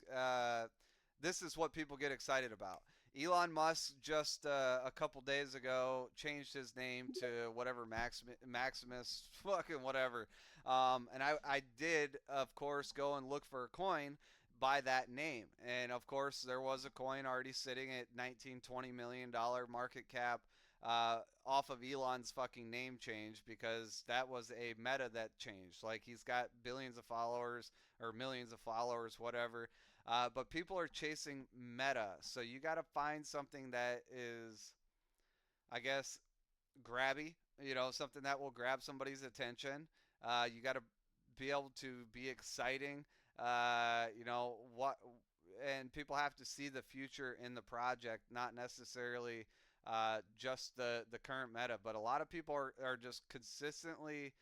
Speaker 1: This is what people get excited about. Elon Musk just a couple days ago changed his name to whatever Maximus, fucking whatever. And I did, of course, go and look for a coin by that name. And of course, there was a coin already sitting at 19-20 million dollar market cap off of Elon's fucking name change because that was a meta that changed. Like he's got billions of followers or millions of followers, whatever. But people are chasing meta, so you got to find something that is, I guess, grabby. You know, something that will grab somebody's attention. You got to be able to be exciting. You know what, and people have to see the future in the project, not necessarily just the current meta. But a lot of people are just consistently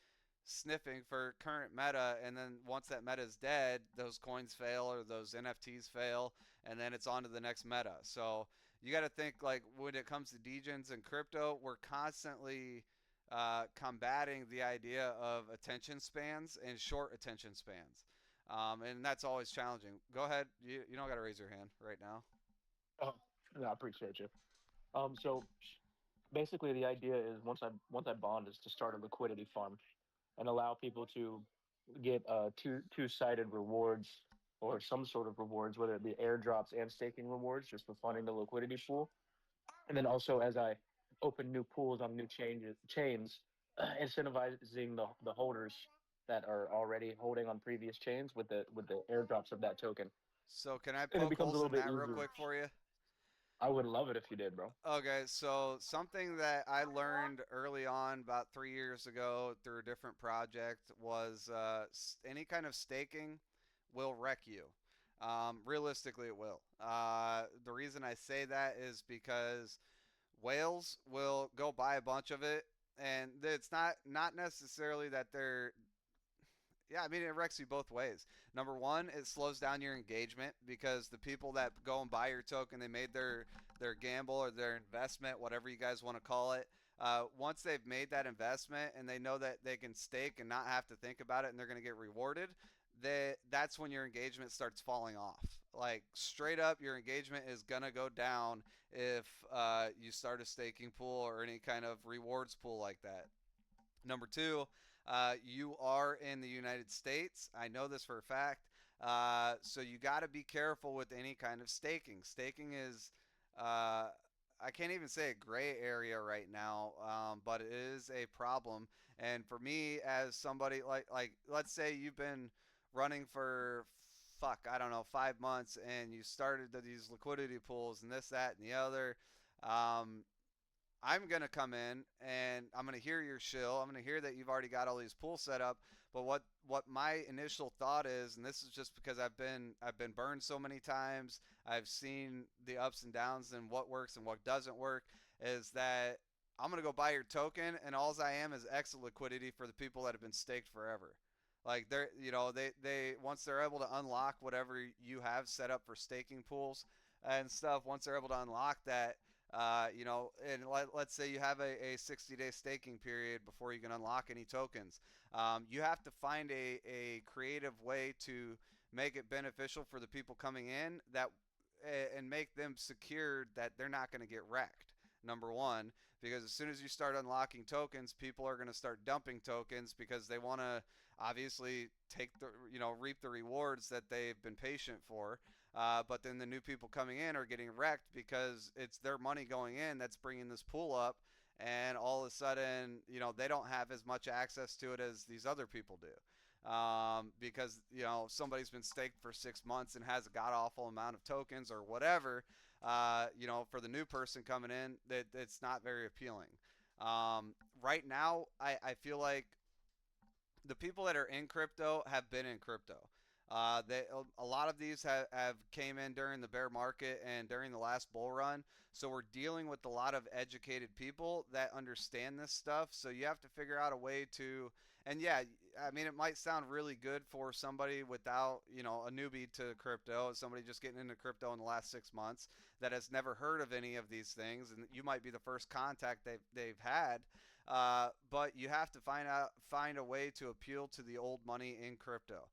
Speaker 1: sniffing for current meta, and then once that meta is dead, those coins fail or those NFTs fail, and then it's on to the next meta. So you got to think like when it comes to degens and crypto, we're constantly combating the idea of attention spans and short attention spans. And that's always challenging. Go ahead. You don't got to raise your hand right now.
Speaker 2: Oh, no, I appreciate you. So basically, the idea is once I bond is to start a liquidity farm and allow people to get two-sided rewards or some sort of rewards, whether it be airdrops and staking rewards, just for funding the liquidity pool. And then also as I open new pools on new chains, incentivizing the holders that are already holding on previous chains with the airdrops of that token,
Speaker 1: So can I
Speaker 2: and it
Speaker 1: poke
Speaker 2: becomes a
Speaker 1: holes
Speaker 2: little
Speaker 1: in
Speaker 2: bit
Speaker 1: that real
Speaker 2: easier.
Speaker 1: quick for you?
Speaker 2: I would love it if you did, bro.
Speaker 1: Okay, so something that I learned early on about 3 years ago through a different project was any kind of staking will wreck you. Realistically, it will. The reason I say that is because whales will go buy a bunch of it, and it's not necessarily that they're yeah, I mean, it wrecks you both ways. Number one, it slows down your engagement because the people that go and buy your token, they made their gamble or their investment, whatever you guys want to call it. Once they've made that investment and they know that they can stake and not have to think about it, and they're going to get rewarded, that's when your engagement starts falling off. Like straight up, your engagement is gonna go down if you start a staking pool or any kind of rewards pool like that. Number two, you are in the United States. I know this for a fact. So you got to be careful with any kind of staking. Staking is, uh, I can't even say a gray area right now, but it is a problem. And for me, as somebody like let's say you've been running for fuck, I don't know, 5 months, and you started these liquidity pools and this, that, and the other. Um, I'm gonna come in and I'm gonna hear your shill. I'm gonna hear that you've already got all these pools set up. But what my initial thought is, and this is just because I've been burned so many times. I've seen the ups and downs and what works and what doesn't work. Is that I'm gonna go buy your token, and all I am is exit liquidity for the people that have been staked forever. Like they're, they once they're able to unlock whatever you have set up for staking pools and stuff. Once they're able to unlock that, and let's say you have a 60-day staking period before you can unlock any tokens. You have to find a creative way to make it beneficial for the people coming in and make them secured that they're not going to get wrecked. Number one, because as soon as you start unlocking tokens, people are going to start dumping tokens because they want to obviously reap the rewards that they've been patient for. But then the new people coming in are getting wrecked because it's their money going in that's bringing this pool up, and all of a sudden, they don't have as much access to it as these other people do. Because somebody's been staked for 6 months and has a god awful amount of tokens or whatever. For the new person coming in, that it's not very appealing. Right now, I feel like the people that are in crypto have been in crypto. A lot of these have came in during the bear market and during the last bull run. So we're dealing with a lot of educated people that understand this stuff. So you have to figure out a way to, and yeah, I mean, it might sound really good for somebody without, a newbie to crypto, somebody just getting into crypto in the last 6 months that has never heard of any of these things, and you might be the first contact they've had. But you have to find a way to appeal to the old money in crypto.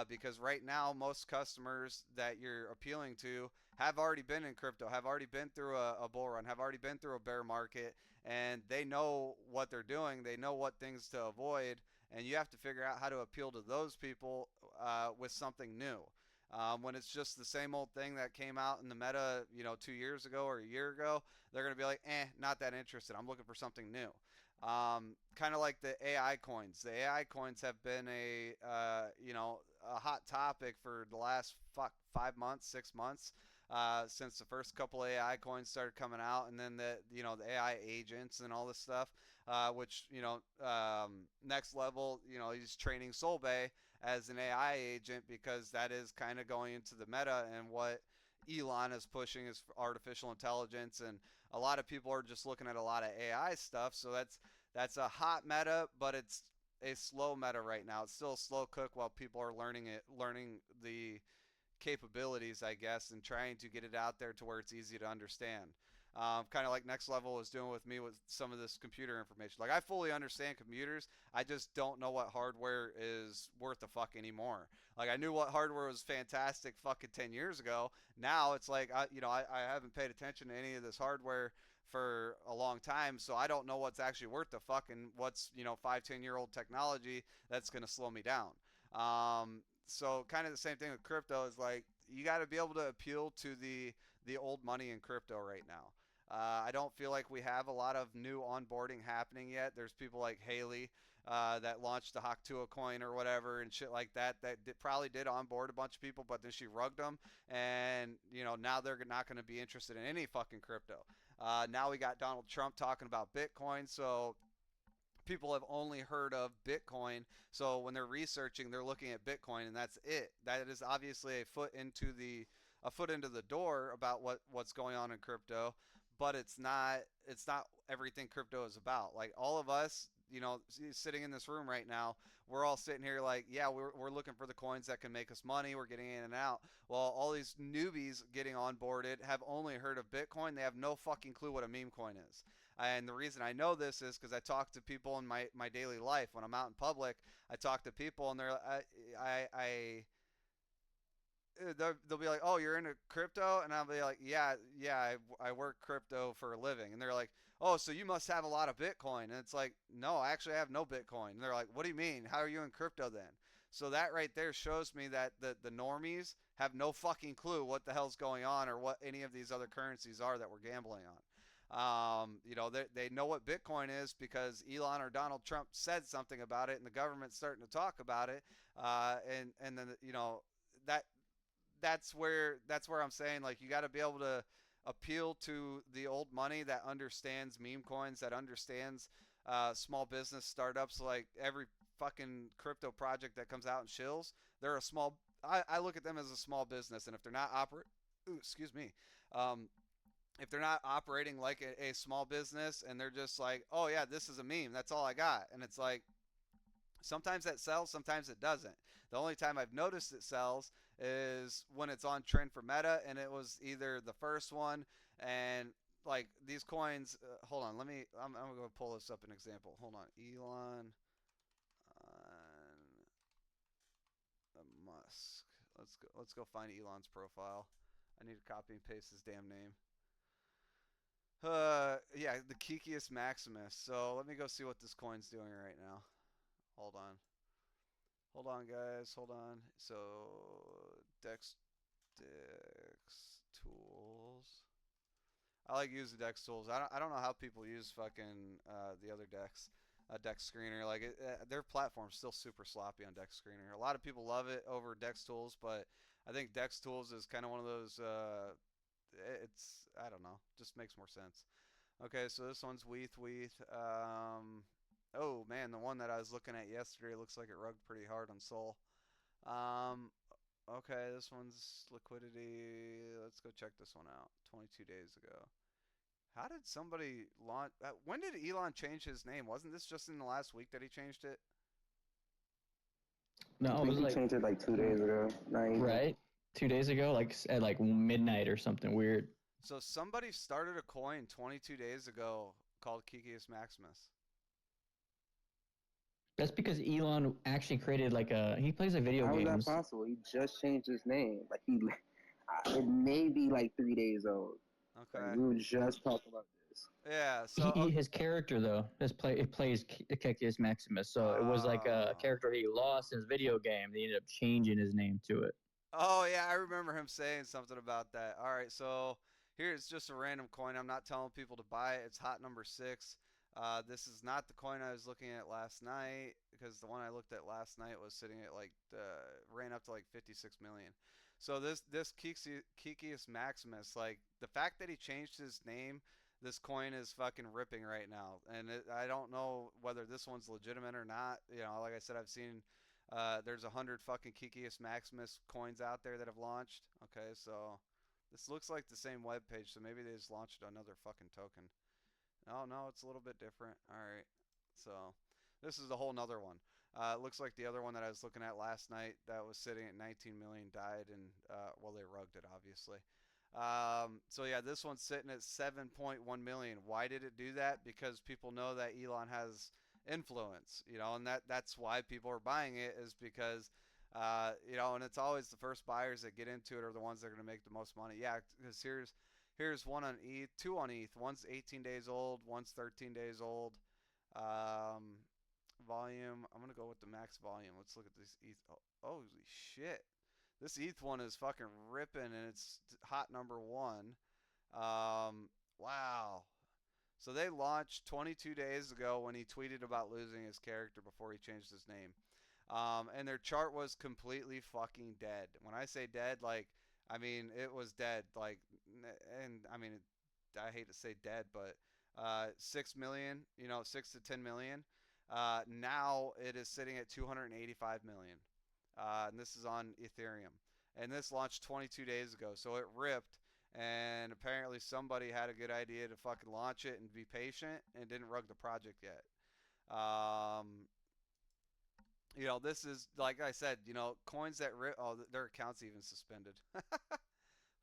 Speaker 1: Because right now, most customers that you're appealing to have already been in crypto, have already been through a bull run, have already been through a bear market, and they know what they're doing. They know what things to avoid, and you have to figure out how to appeal to those people with something new. When it's just the same old thing that came out in the meta, 2 years ago or a year ago, they're going to be like, not that interested. I'm looking for something new. Kind of like the AI coins. The AI coins have been a hot topic for the last 5 months, 6 months, since the first couple AI coins started coming out, and then the AI agents and all this stuff, which next level, he's training Solbay as an AI agent because that is kind of going into the meta and what Elon is pushing is artificial intelligence, and a lot of people are just looking at a lot of AI stuff. So that's a hot meta, but it's a slow meta right now. It's still a slow cook while people are learning the capabilities, I guess, and trying to get it out there to where it's easy to understand. Kind of like Next Level is doing with me with some of this computer information. Like I fully understand computers, I just don't know what hardware is worth the fuck anymore. Like I knew what hardware was fantastic fucking 10 years ago. Now it's like I haven't paid attention to any of this hardware for a long time, so I don't know what's actually worth the fuck and what's 5, 10 year old technology that's gonna slow me down. So kind of the same thing with crypto is like you got to be able to appeal to the old money in crypto right now. I don't feel like we have a lot of new onboarding happening yet. There's people like Haley that launched the Haktua coin or whatever and shit like that probably did onboard a bunch of people, but then she rugged them, and now they're not going to be interested in any fucking crypto. Now we got Donald Trump talking about Bitcoin, so people have only heard of Bitcoin. So when they're researching, they're looking at Bitcoin, and that's it. That is obviously a foot into the door about what's going on in crypto, but it's not everything crypto is about. Like all of us, sitting in this room right now, we're all sitting here like, yeah, we're looking for the coins that can make us money. We're getting in and out. Well, all these newbies getting onboarded have only heard of Bitcoin. They have no fucking clue what a meme coin is. And the reason I know this is because I talk to people in my daily life. When I'm out in public, I talk to people, and they'll be like, "Oh, you're into crypto," and I'll be like, "Yeah, yeah, I work crypto for a living." And they're like, "Oh, so you must have a lot of Bitcoin?" And it's like, "No, I actually have no Bitcoin." And they're like, "What do you mean? How are you in crypto then?" So that right there shows me that the normies have no fucking clue what the hell's going on or what any of these other currencies are that we're gambling on. They know what Bitcoin is because Elon or Donald Trump said something about it, and the government's starting to talk about it. And then that that's where I'm saying like you got to be able to appeal to the old money that understands meme coins, that understands small business startups. Like every fucking crypto project that comes out and shills, they're a small. I look at them as a small business, and if they're not excuse me, um, if they're not operating like a small business, and they're just like, oh yeah, this is a meme, that's all I got, and it's like sometimes that sells, sometimes it doesn't. The only time I've noticed it sells is when it's on trend for meta, and it was either the first one and like these coins. Hold on, I'm gonna pull this up an example. Hold on, Elon Musk. Let's go find Elon's profile. I need to copy and paste his damn name. Yeah, the Kikius Maximus. So let me go see what this coin's doing right now. Hold on. Hold on, guys. Hold on. So Dex tools. I like using Dex tools. I don't know how people use fucking the other Dex. Dex Screener. Like their platform's still super sloppy on Dex Screener. A lot of people love it over Dex Tools, but I think Dex Tools is kind of one of those. It's I don't know, just makes more sense. Okay, so this one's Weeth. Oh man, the one that I was looking at yesterday looks like it rugged pretty hard on Soul. Okay, this one's liquidity. Let's go check this one out. 22 days ago. How did somebody launch? When did Elon change his name? Wasn't this just in the last week that he changed it?
Speaker 3: No,
Speaker 5: I
Speaker 3: it was
Speaker 5: think he
Speaker 3: like
Speaker 5: changed it like 2 days ago. Not even.
Speaker 3: right 2 days ago, like at like midnight or something weird.
Speaker 1: So somebody started a coin 22 days ago called Kikius Maximus.
Speaker 3: That's because Elon actually created like a he plays like video
Speaker 5: How is that
Speaker 3: games.
Speaker 5: possible? He just changed his name. Like it may be like 3 days old. Like
Speaker 1: Okay.
Speaker 5: we were just talking about this.
Speaker 1: Yeah.
Speaker 3: His character though it plays Caecus Maximus, so it was like a
Speaker 1: Uh,
Speaker 3: character he lost in his video game. They ended up changing his name to it.
Speaker 1: Oh yeah, I remember him saying something about that. All right, so here's just a random coin. I'm not telling people to buy it. It's hot number six. This is not the coin I was looking at last night because the one I looked at last night was sitting at like ran up to like 56 million. So this Kikius Maximus, like the fact that he changed his name, this coin is fucking ripping right now, and I don't know whether this one's legitimate or not. You know, like I said, I've seen there's 100 fucking Kikius Maximus coins out there that have launched. Okay, so this looks like the same web page, so maybe they just launched another fucking token. Oh no, it's a little bit different. All right, so this is a whole nother one. It looks like the other one that I was looking at last night that was sitting at 19 million died, and well, they rugged it obviously. So yeah, this one's sitting at 7.1 million. Why did it do that? Because people know that Elon has influence, you know, and that's why people are buying it is because you know, and it's always the first buyers that get into it are the ones that are going to make the most money. Yeah, because here's one on ETH, two on ETH. One's 18 days old, one's 13 days old. Um, volume. I'm gonna go with the max volume. Let's look at this ETH. Oh, holy shit! This ETH one is fucking ripping, and it's hot number one. Wow. So they launched 22 days ago when he tweeted about losing his character before he changed his name. And their chart was completely fucking dead. When I say dead, like, I mean, it was dead. Like, and I mean, I hate to say dead, but 6 million, you know, 6 to 10 million. Now it is sitting at 285 million. And this is on Ethereum. And this launched 22 days ago. So it ripped. And apparently somebody had a good idea to fucking launch it and be patient and didn't rug the project yet. Um, you know, this is like I said. You know, coins that rip. Oh, their accounts even suspended.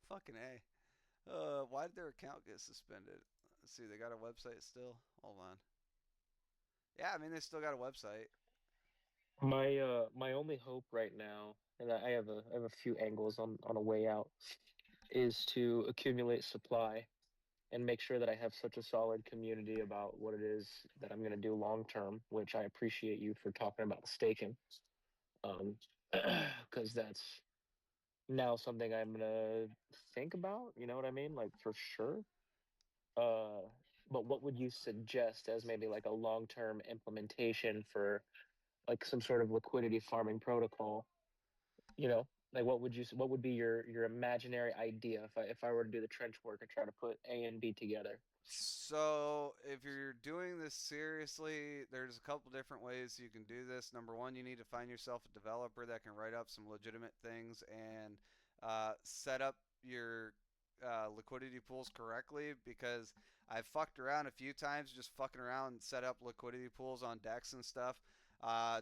Speaker 1: Fucking a. Why did their account get suspended? Let's see. They got a website still. Hold on. Yeah, I mean they still got a website.
Speaker 2: My only hope right now, and I have a few angles on a way out, is to accumulate supply and make sure that I have such a solid community about what it is that I'm going to do long term, which I appreciate you for talking about staking. Um, because that's now something I'm gonna think about, you know what I mean? Like for sure. Uh, but what would you suggest as maybe like a long-term implementation for like some sort of liquidity farming protocol? You know, like what would be your imaginary idea if I were to do the trench work and try to put A and B together?
Speaker 1: So, if you're doing this seriously, there's a couple different ways you can do this. Number one, you need to find yourself a developer that can write up some legitimate things and set up your liquidity pools correctly because I've fucked around a few times just fucking around and set up liquidity pools on decks and stuff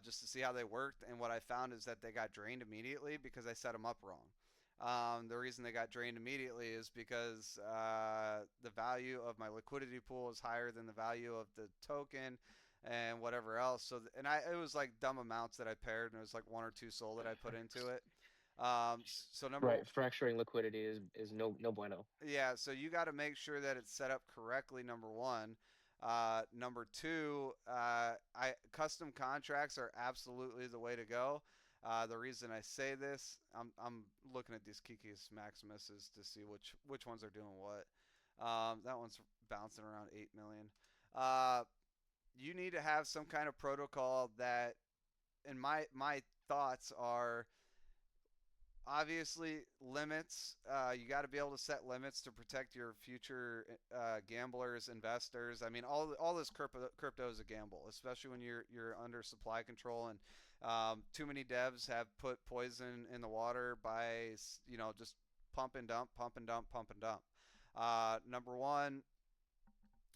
Speaker 1: just to see how they worked. And what I found is that they got drained immediately because I set them up wrong. The reason they got drained immediately is because the value of my liquidity pool is higher than the value of the token and whatever else. So, it was like dumb amounts that I paired, and it was like one or two SOL that I put into it. So
Speaker 2: Right, fracturing liquidity is no bueno.
Speaker 1: yeah, so you got to make sure that it's set up correctly. Number one. Number two, I custom contracts are absolutely the way to go. The reason I say this, I'm looking at these Kikis Maximuses to see which ones are doing what. That one's bouncing around 8 million. Uh, you need to have some kind of protocol that, and my thoughts are obviously limits. You got to be able to set limits to protect your future gamblers, investors. I mean, all this crypto is a gamble, especially when you're under supply control, and too many devs have put poison in the water by just pump and dump, pump and dump, pump and dump. Number one,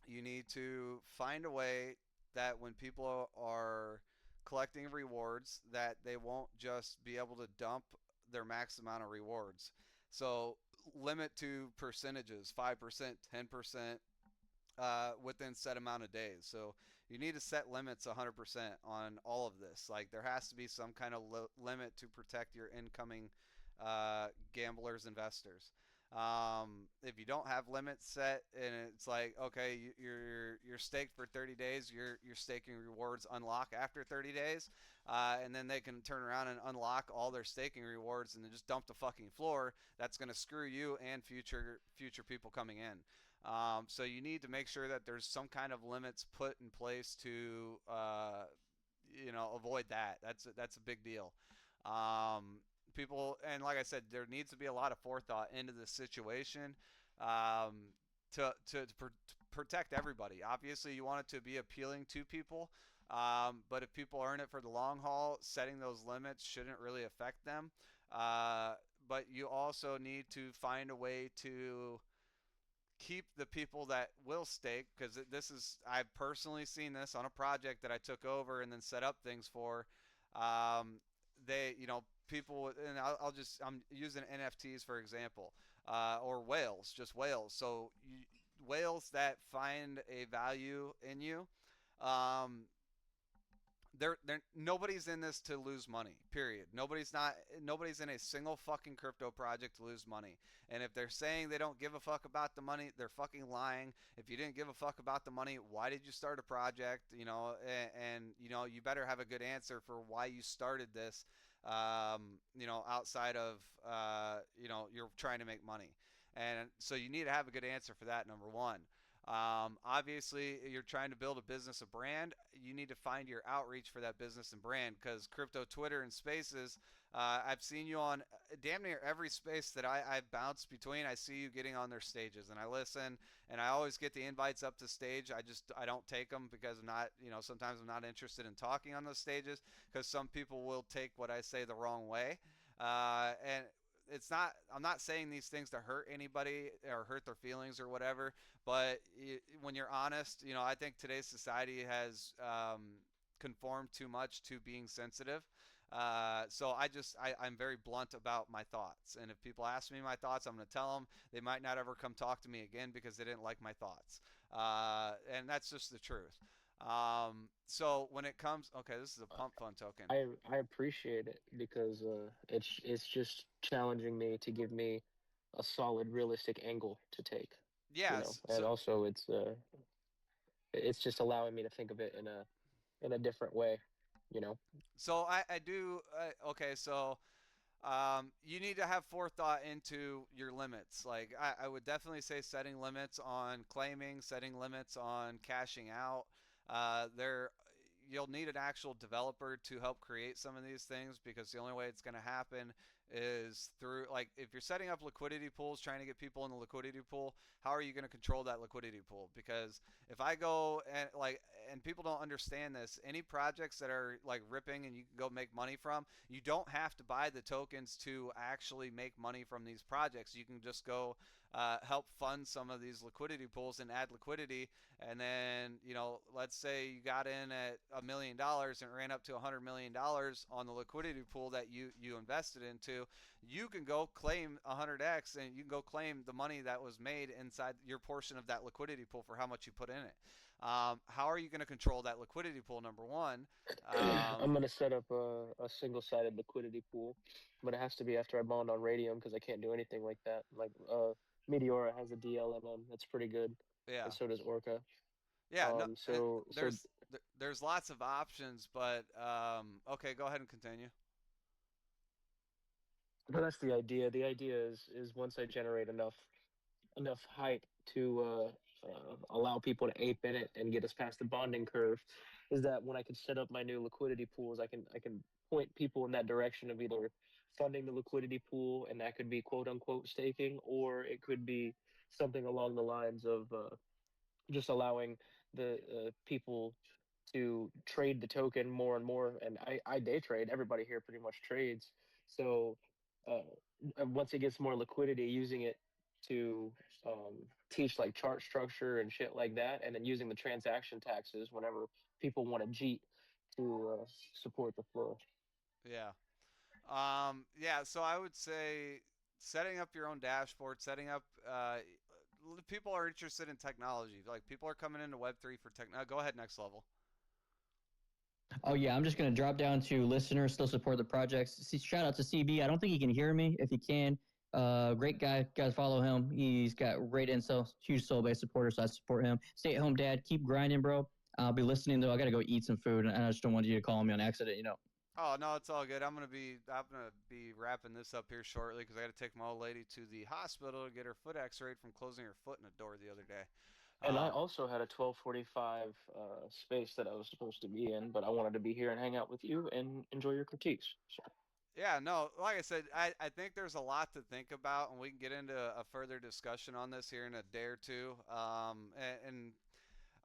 Speaker 1: you need to find a way that when people are collecting rewards, that they won't just be able to dump their max amount of rewards. So limit to percentages, 5%, 10%, within set amount of days. So you need to set limits 100% on all of this. Like there has to be some kind of limit to protect your incoming gamblers, investors. If you don't have limits set, and it's like okay, you're staked for 30 days, your staking rewards unlock after 30 days, and then they can turn around and unlock all their staking rewards and then just dump the fucking floor. That's gonna screw you and future people coming in. So you need to make sure that there's some kind of limits put in place to avoid that. That's a big deal. People, and like I said, there needs to be a lot of forethought into the situation, um, to protect everybody. Obviously, you want it to be appealing to people, but if people are in it for the long haul, setting those limits shouldn't really affect them. Uh, but you also need to find a way to keep the people that will stake, because this is, I've personally seen this on a project that I took over and then set up things for. They people, and I'm using NFTs for example, or whales, just whales. So whales that find a value in you, um, they're nobody's in this to lose money. Period. Nobody's in a single fucking crypto project to lose money. And if they're saying they don't give a fuck about the money, they're fucking lying. If you didn't give a fuck about the money, why did you start a project? And you better have a good answer for why you started this. Outside of you're trying to make money. And so you need to have a good answer for that, number one. Obviously, you're trying to build a business, a brand. You need to find your outreach for that business and brand, because crypto Twitter and spaces, I've seen you on damn near every space that I've bounced between. I see you getting on their stages, and I listen, and I always get the invites up to stage. I don't take them because I'm not, sometimes I'm not interested in talking on those stages, because some people will take what I say the wrong way. And it's not, I'm not saying these things to hurt anybody or hurt their feelings or whatever, but when you're honest, I think today's society has conformed too much to being sensitive. So I'm very blunt about my thoughts, and if people ask me my thoughts, I'm going to tell them. They might not ever come talk to me again because they didn't like my thoughts, and that's just the truth. So when it comes, okay, this is a pump fund token.
Speaker 2: I appreciate it because it's just challenging me to give me a solid, realistic angle to take,
Speaker 1: Yes.
Speaker 2: and
Speaker 1: So
Speaker 2: also it's just allowing me to think of it in a different way, you know.
Speaker 1: I do. Okay, so you need to have forethought into your limits. Like I would definitely say setting limits on claiming, setting limits on cashing out. There, you'll need an actual developer to help create some of these things, because the only way it's going to happen is through, like, if you're setting up liquidity pools, trying to get people in the liquidity pool, how are you going to control that liquidity pool? Because if I go and and people don't understand this, any projects that are like ripping and you can go make money from, you don't have to buy the tokens to actually make money from these projects. You can just go help fund some of these liquidity pools and add liquidity. And then, let's say you got in at $1 million and it ran up to $100 million on the liquidity pool that you invested into. You can go claim 100x, and you can go claim the money that was made inside your portion of that liquidity pool for how much you put in it. How are you going to control that liquidity pool? Number one,
Speaker 2: I'm gonna set up a single-sided liquidity pool, but it has to be after I bond on Radium because I can't do anything like that. Like Meteora has a DLMM that's pretty good,
Speaker 1: yeah,
Speaker 2: and so does Orca.
Speaker 1: yeah, no,
Speaker 2: So
Speaker 1: there's lots of options, but okay, go ahead and continue.
Speaker 2: but that's the idea. The idea is once I generate enough hype to allow people to ape in it and get us past the bonding curve, is that when I can set up my new liquidity pools, I can point people in that direction of either funding the liquidity pool, and that could be quote unquote staking, or it could be something along the lines of just allowing the people to trade the token more and more. And I day trade. Everybody here pretty much trades. So uh, once it gets more liquidity, using it to teach like chart structure and shit like that, and then using the transaction taxes whenever people want to cheat to support the flow.
Speaker 1: Yeah. Yeah, so I would say setting up your own dashboard, setting up people are interested in technology. Like people are coming into Web3 for tech. Go ahead, next level.
Speaker 3: Oh yeah, I'm just gonna drop down to listeners. Still support the projects. Shout out to CB. I don't think he can hear me. If he can, great guy. Guys, follow him. He's got great intel. Huge soul based supporter, so I support him. Stay at home, dad. Keep grinding, bro. I'll be listening though. I gotta go eat some food, and I just don't want you to call me on accident.
Speaker 1: Oh no, it's all good. I'm gonna be wrapping this up here shortly because I got to take my old lady to the hospital to get her foot X-rayed from closing her foot in a door the other day.
Speaker 2: And I
Speaker 1: Um,
Speaker 2: also had a 12:45 space that I was supposed to be in, but I wanted to be here and hang out with you and enjoy your critiques. So,
Speaker 1: yeah, no, like I said, I think there's a lot to think about, and we can get into a further discussion on this here in a day or two. And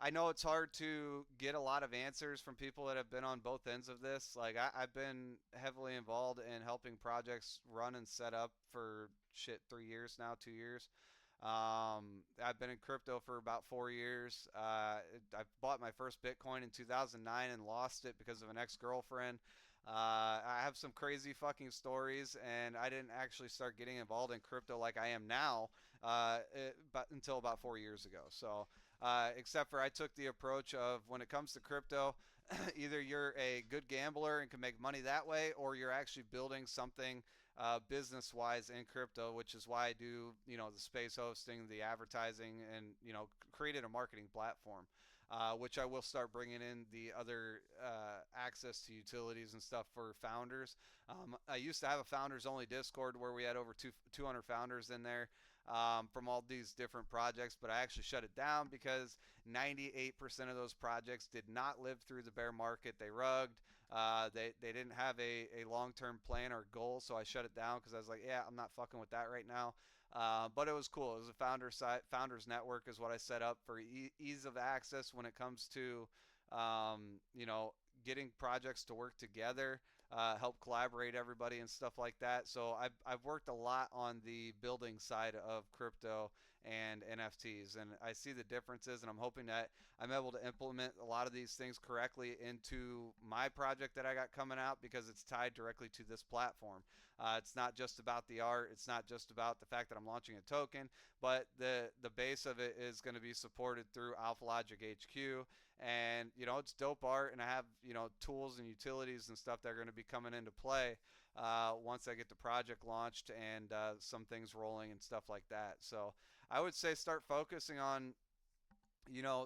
Speaker 1: I know it's hard to get a lot of answers from people that have been on both ends of this. Like I've been heavily involved in helping projects run and set up for shit 3 years now, 2 years. I've been in crypto for about 4 years. I bought my first Bitcoin in 2009 and lost it because of an ex-girlfriend. I have some crazy fucking stories, and I didn't actually start getting involved in crypto like I am now, but until about 4 years ago. So, except for I took the approach of when it comes to crypto, either you're a good gambler and can make money that way, or you're actually building something business wise in crypto, which is why I do, the space hosting, the advertising, and, created a marketing platform, which I will start bringing in the other access to utilities and stuff for founders. I used to have a founders only Discord where we had over 200 founders in there. From all these different projects, but I actually shut it down because 98% of those projects did not live through the bear market. They rugged. They didn't have a long term plan or goal, so I shut it down because I was like, yeah, I'm not fucking with that right now. But it was cool. It was a founders network is what I set up for ease of access when it comes to, um, you know, getting projects to work together, help collaborate everybody and stuff like that. So I've worked a lot on the building side of crypto and NFTs, and I see the differences, and I'm hoping that I'm able to implement a lot of these things correctly into my project that I got coming out because it's tied directly to this platform. It's not just about the art. It's not just about the fact that I'm launching a token, but the base of it is going to be supported through Alpha Logic HQ, and it's dope art, and I have tools and utilities and stuff that are going to be coming into play once I get the project launched and some things rolling and stuff like that. So I would say start focusing on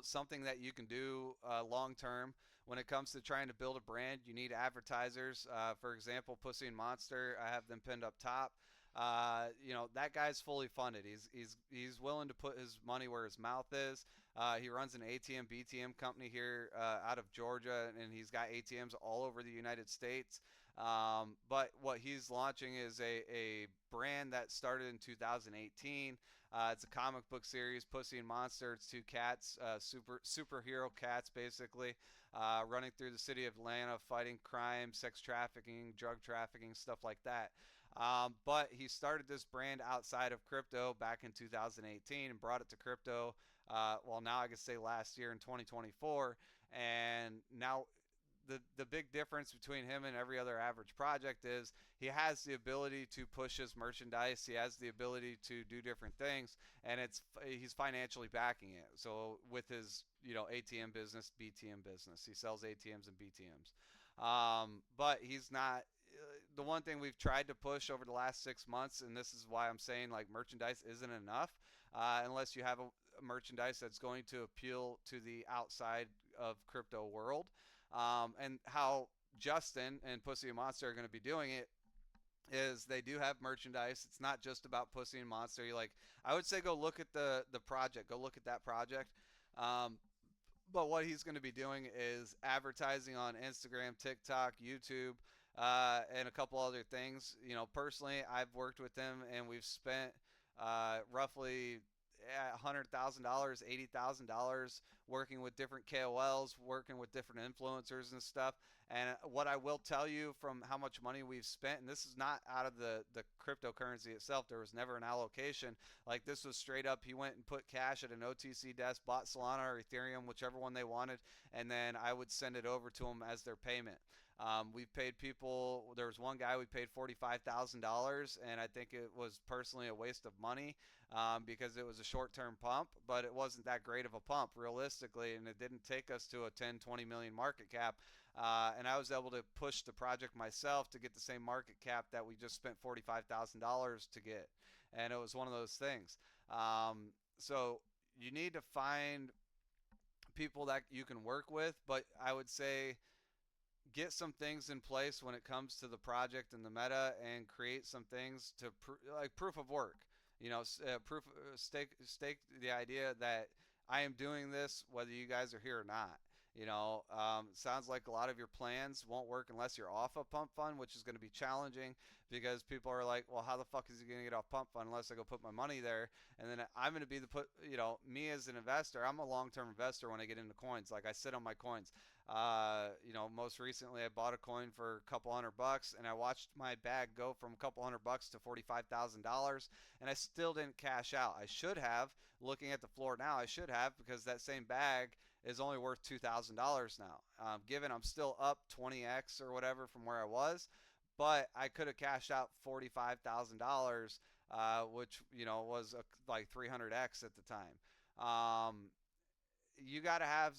Speaker 1: something that you can do long term. When it comes to trying to build a brand, you need advertisers. For example, Pussy and Monster, I have them pinned up top. That guy's fully funded. He's willing to put his money where his mouth is. He runs an ATM BTM company here out of Georgia, and he's got ATMs all over the United States. But what he's launching is a brand that started in 2018. It's a comic book series, Pussy and Monster. It's two cats, superhero cats, basically, running through the city of Atlanta, fighting crime, sex trafficking, drug trafficking, stuff like that. But he started this brand outside of crypto back in 2018 and brought it to crypto. Well, now I could say last year in 2024, and now the big difference between him and every other average project is he has the ability to push his merchandise. He has the ability to do different things, and he's financially backing it. So with his ATM business, BTM business, he sells ATMs and BTMs. But he's not. The one thing we've tried to push over the last 6 months, and this is why I'm saying like merchandise isn't enough unless you have a merchandise that's going to appeal to the outside of crypto world, and how Justin and Pussy and Monster are going to be doing it is they do have merchandise. It's not just about Pussy and Monster. I would say go look at the project. Go look at that project. Um, But what he's going to be doing is advertising on Instagram, TikTok, YouTube, and a couple other things. You know, personally, I've worked with him and we've spent roughly $100,000, $80,000 working with different KOLs, working with different influencers and stuff. And what I will tell you from how much money we've spent, and this is not out of the cryptocurrency itself, there was never an allocation. Like this was straight up, he went and put cash at an OTC desk, bought Solana or Ethereum, whichever one they wanted, and then I would send it over to them as their payment. We've paid people. There was one guy we paid $45,000, and I think it was personally a waste of money because it was a short-term pump, but it wasn't that great of a pump realistically, and it didn't take us to a 10, 20 million market cap. And I was able to push the project myself to get the same market cap that we just spent $45,000 to get, and it was one of those things. So you need to find people that you can work with, but I would say get some things in place when it comes to the project and the meta and create some things to like proof of work, you know, proof stake the idea that I am doing this whether you guys are here or not. You know, sounds like a lot of your plans won't work unless you're off of pump fund, which is going to be challenging because people are like, well, how the fuck is he going to get off pump fund unless I go put my money there? And then I'm going to be the put, you know, me as an investor, I'm a long-term investor when I get into coins. Like I sit on my coins. You know, most recently I bought a coin for a couple $100 and I watched my bag go from a couple $100 to $45,000 and I still didn't cash out. I should have, looking at the floor now, I should have because that same bag is only worth $2,000 now. Given I'm still up 20x or whatever from where I was, but I could have cashed out $45,000, which you know was like 300x at the time. You got to have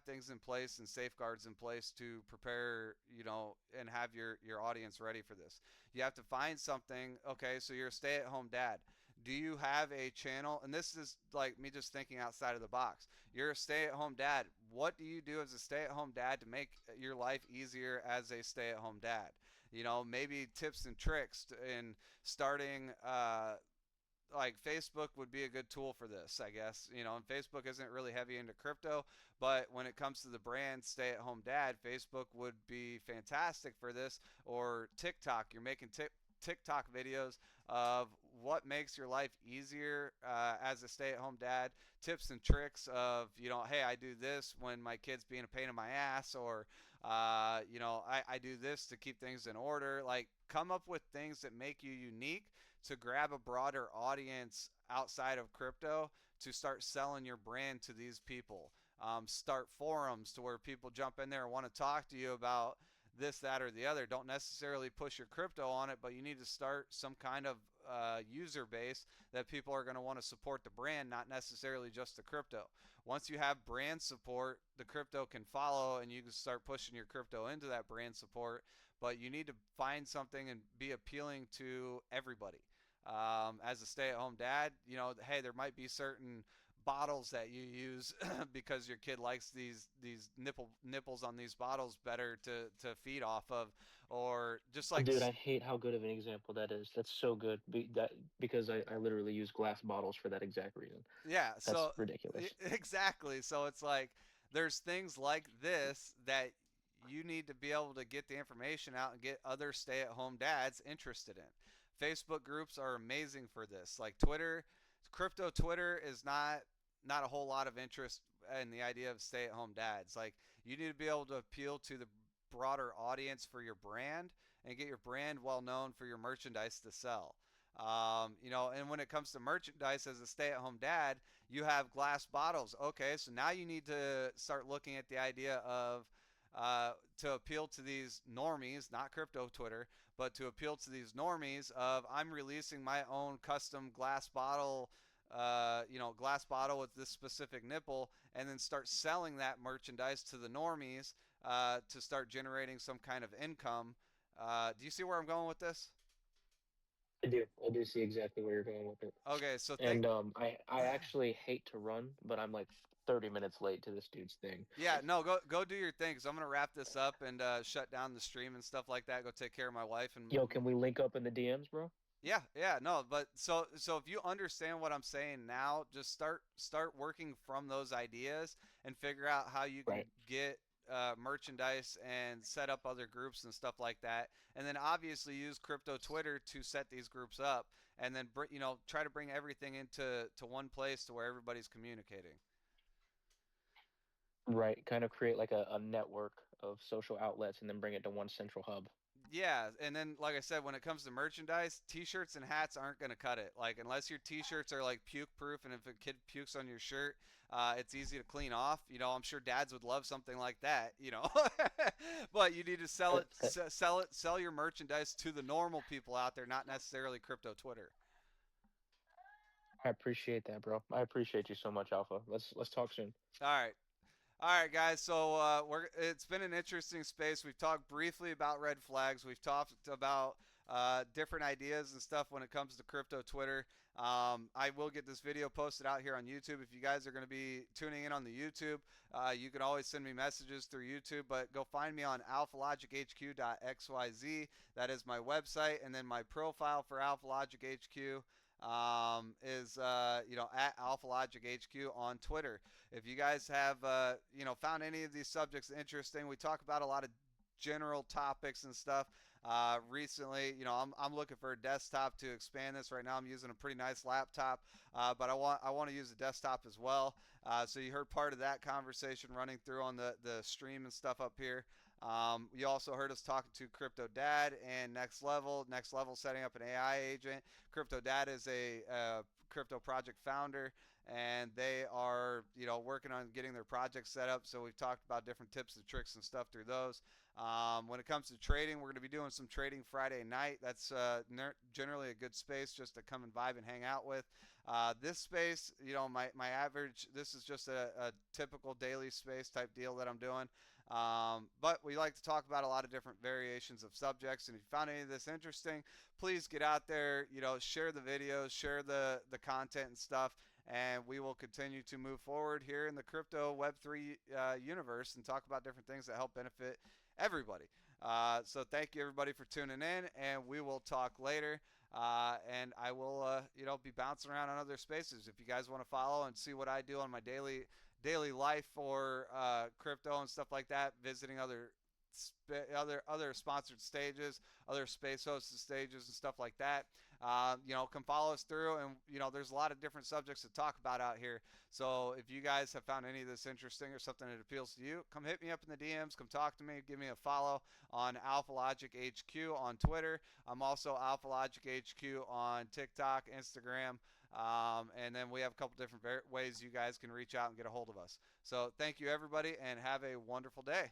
Speaker 1: things in place and safeguards in place to prepare, you know, and have your audience ready for this. You have to find something. Okay, so you're a stay-at-home dad. Do you have a channel? And this is like me just thinking outside of the box. You're a stay-at-home dad. What do you do as a stay-at-home dad to make your life easier as a stay-at-home dad? You know, maybe tips and tricks in starting like Facebook would be a good tool for this, I guess. You know, and Facebook isn't really heavy into crypto, but when it comes to the brand stay at home dad, Facebook would be fantastic for this. Or TikTok, you're making TikTok videos of what makes your life easier as a stay-at-home dad, tips and tricks of, you know, hey, I do this when my kid's being a pain in my ass, or, you know, I do this to keep things in order. Like, come up with things that make you unique to grab a broader audience outside of crypto to start selling your brand to these people. Start forums to where people jump in there and want to talk to you about this, that, or the other. Don't necessarily push your crypto on it, but you need to start some kind of user base that people are going to want to support the brand, not necessarily just the crypto. Once you have brand support, the crypto can follow and you can start pushing your crypto into that brand support. But you need to find something and be appealing to everybody. As a stay-at-home dad, you know, hey, there might be certain bottles that you use because your kid likes these nipples on these bottles better to feed off of, or just like
Speaker 2: Dude, I hate how good of an example that is. That's so good. Because I literally use glass bottles for that exact reason.
Speaker 1: yeah,
Speaker 2: That's
Speaker 1: so
Speaker 2: ridiculous.
Speaker 1: exactly. So it's like there's things like this that you need to be able to get the information out and get other stay-at-home dads interested in. Facebook groups are amazing for this. Like Twitter, crypto Twitter is not a whole lot of interest in the idea of stay-at-home dads. Like you need to be able to appeal to the broader audience for your brand and get your brand well known for your merchandise to sell. You know, and when it comes to merchandise as a stay-at-home dad, you have glass bottles. Okay, so now you need to start looking at the idea of to appeal to these normies, not crypto Twitter, but to appeal to these normies of I'm releasing my own custom glass bottle, you know, glass bottle with this specific nipple, and then start selling that merchandise to the normies to start generating some kind of income. Do you see where I'm going with this?
Speaker 2: I do. I do see exactly where you're going with it.
Speaker 1: Okay, so think.
Speaker 2: And I actually hate to run, but I'm like 30 minutes late to this dude's thing.
Speaker 1: Yeah, no, go do your thing. Cause I'm gonna wrap this up and shut down the stream and stuff like that. Go take care of my wife and
Speaker 2: Yo, can we link up in the DMs, bro?
Speaker 1: Yeah, yeah, no, but so if you understand what I'm saying now, just start working from those ideas and figure out how you can
Speaker 2: Right.
Speaker 1: get merchandise and set up other groups and stuff like that. And then obviously use crypto Twitter to set these groups up, and then try to bring everything into one place to where everybody's communicating.
Speaker 2: Right. Kind of create like a network of social outlets and then bring it to one central hub.
Speaker 1: Yeah, and then like I said, when it comes to merchandise, t-shirts and hats aren't gonna cut it. Like unless your t-shirts are like puke proof, and if a kid pukes on your shirt, it's easy to clean off. I'm sure dads would love something like that. But you need to sell your merchandise to the normal people out there, not necessarily crypto Twitter.
Speaker 2: I appreciate that, bro. I appreciate you so much, Alpha. Let's talk soon.
Speaker 1: All right. All right, guys. So it's been an interesting space. We've talked briefly about red flags. We've talked about different ideas and stuff when it comes to crypto Twitter. I will get this video posted out here on YouTube. If you guys are going to be tuning in on the YouTube, you can always send me messages through YouTube. But go find me on alphalogicHQ.xyz. That is my website, and then my profile for AlphaLogic HQ is at AlphaLogic HQ on Twitter. If you guys have found any of these subjects interesting, we talk about a lot of general topics and stuff. Recently, I'm looking for a desktop to expand this. Right now, I'm using a pretty nice laptop, but I want to use a desktop as well. So you heard part of that conversation running through on the stream and stuff up here. You also heard us talking to Crypto Dad and Next Level. Next Level setting up an AI agent. Crypto Dad is a crypto project founder, and they are working on getting their project set up. So we've talked about different tips and tricks and stuff through those. When it comes to trading, we're going to be doing some trading Friday night. That's generally a good space just to come and vibe and hang out with. This space, my average, this is just a typical daily space type deal that I'm doing. But we like to talk about a lot of different variations of subjects. And if you found any of this interesting, please get out there, share the videos, share the content and stuff, and we will continue to move forward here in the crypto Web3 universe and talk about different things that help benefit everybody. So thank you everybody for tuning in, and we will talk later. And I will, be bouncing around on other spaces. If you guys want to follow and see what I do on my daily life for crypto and stuff like that, visiting other sponsored stages, other space hosted stages and stuff like that. Come follow us through, and there's a lot of different subjects to talk about out here. So if you guys have found any of this interesting or something that appeals to you, come hit me up in the DMs, come talk to me, give me a follow on AlphaLogic HQ on Twitter. I'm also AlphaLogic HQ on TikTok, Instagram. And then we have a couple different ways you guys can reach out and get a hold of us. So thank you everybody, and have a wonderful day.